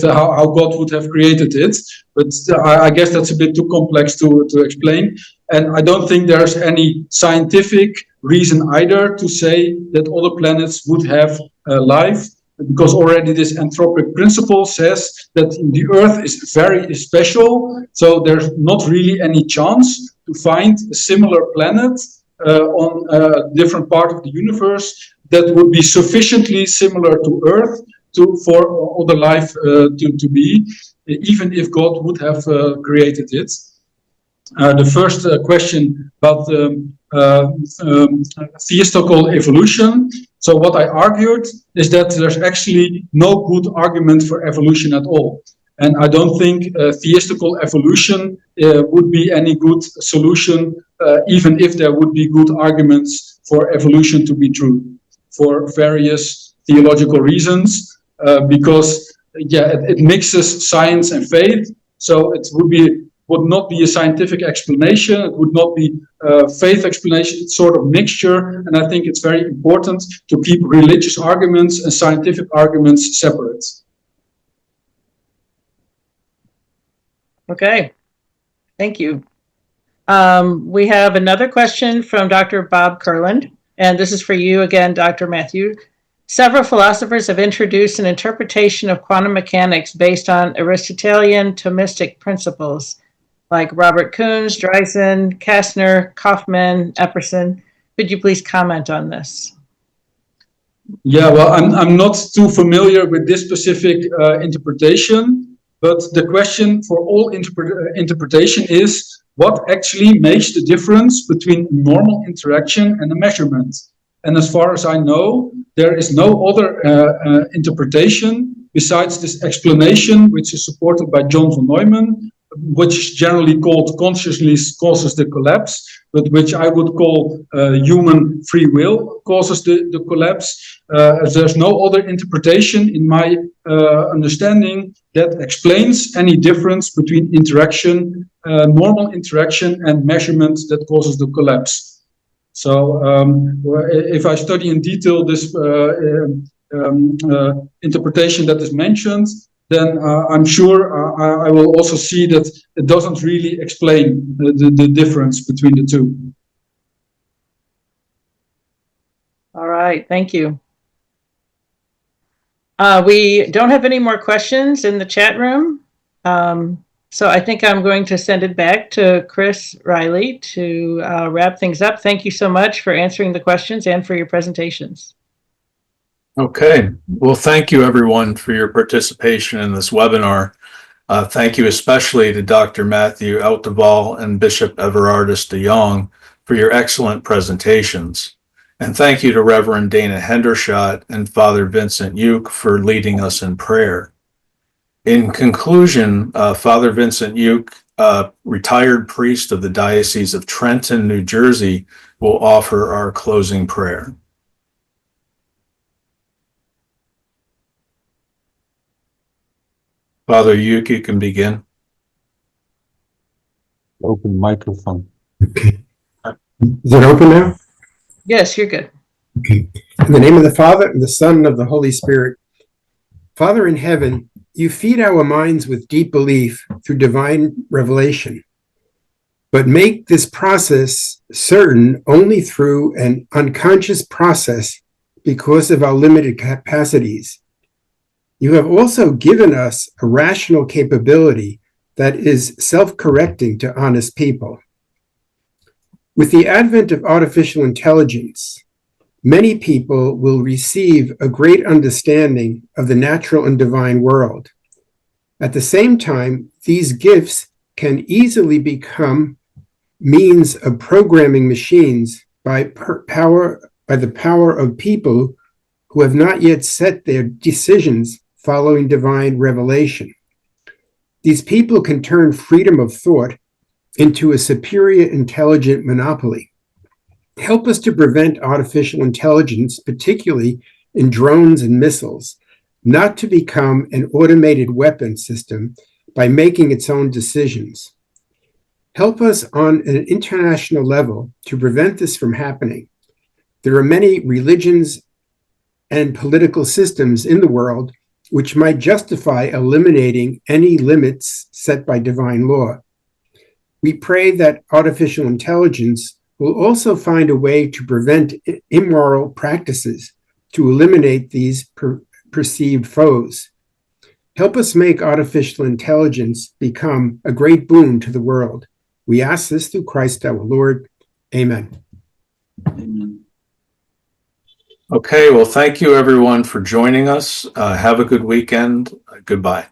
how God would have created it. But I guess that's a bit too complex to explain. And I don't think there's any scientific reason either to say that other planets would have life, because already this anthropic principle says that the Earth is very special, so there's not really any chance to find a similar planet on a different part of the universe that would be sufficiently similar to Earth for other life to be, even if God would have created it. The first question about theistical evolution. So what I argued is that there's actually no good argument for evolution at all. And I don't think theistical evolution would be any good solution even if there would be good arguments for evolution to be true, for various theological reasons, because it mixes science and faith. So it would not be a scientific explanation. It would not be a faith explanation. It's sort of mixture. And I think it's very important to keep religious arguments and scientific arguments separate. Okay, thank you. We have another question from Dr. Bob Kurland, and this is for you again, Dr. Matthew. Several philosophers have introduced an interpretation of quantum mechanics based on Aristotelian Thomistic principles, like Robert Koons, Dreisen, Kastner, Kaufmann, Epperson. Could you please comment on this? Yeah, well, I'm not too familiar with this specific interpretation, but the question for all interpretation is, what actually makes the difference between normal interaction and a measurement? And as far as I know, there is no other interpretation besides this explanation, which is supported by John von Neumann, which is generally called consciousness causes the collapse, but which I would call human free will causes the collapse. There's no other interpretation, in my understanding, that explains any difference between interaction, normal interaction, and measurement that causes the collapse. So if I study in detail this interpretation that is mentioned, then I'm sure I will also see that it doesn't really explain the difference between the two. All right, thank you. We don't have any more questions in the chat room. So I think I'm going to send it back to Chris Riley to wrap things up. Thank you so much for answering the questions and for your presentations. Okay. Well, thank you everyone for your participation in this webinar. Thank you especially to Dr. Matthew Outdeval and Bishop Everard de Jong for your excellent presentations. And thank you to Reverend Dana Hendershot and Father Vincent Uke for leading us in prayer. In conclusion, Father Vincent Uke, retired priest of the Diocese of Trenton, New Jersey, will offer our closing prayer. Father Uke, you can begin. Open microphone. Is it open now? Yes, you're good. Okay. In the name of the Father, and the Son, and of the Holy Spirit. Father in heaven, you feed our minds with deep belief through divine revelation, but make this process certain only through an unconscious process because of our limited capacities. You have also given us a rational capability that is self-correcting to honest people. With the advent of artificial intelligence, many people will receive a great understanding of the natural and divine world. At the same time, these gifts can easily become means of programming machines by the power of people who have not yet set their decisions following divine revelation. These people can turn freedom of thought into a superior intelligent monopoly. Help us to prevent artificial intelligence, particularly in drones and missiles, not to become an automated weapon system by making its own decisions. Help us on an international level to prevent this from happening. There are many religions and political systems in the world which might justify eliminating any limits set by divine law. We pray that artificial intelligence will also find a way to prevent immoral practices, to eliminate these perceived foes. Help us make artificial intelligence become a great boon to the world. We ask this through Christ our Lord. Amen. Amen. Okay, well, thank you everyone for joining us. Have a good weekend. Goodbye.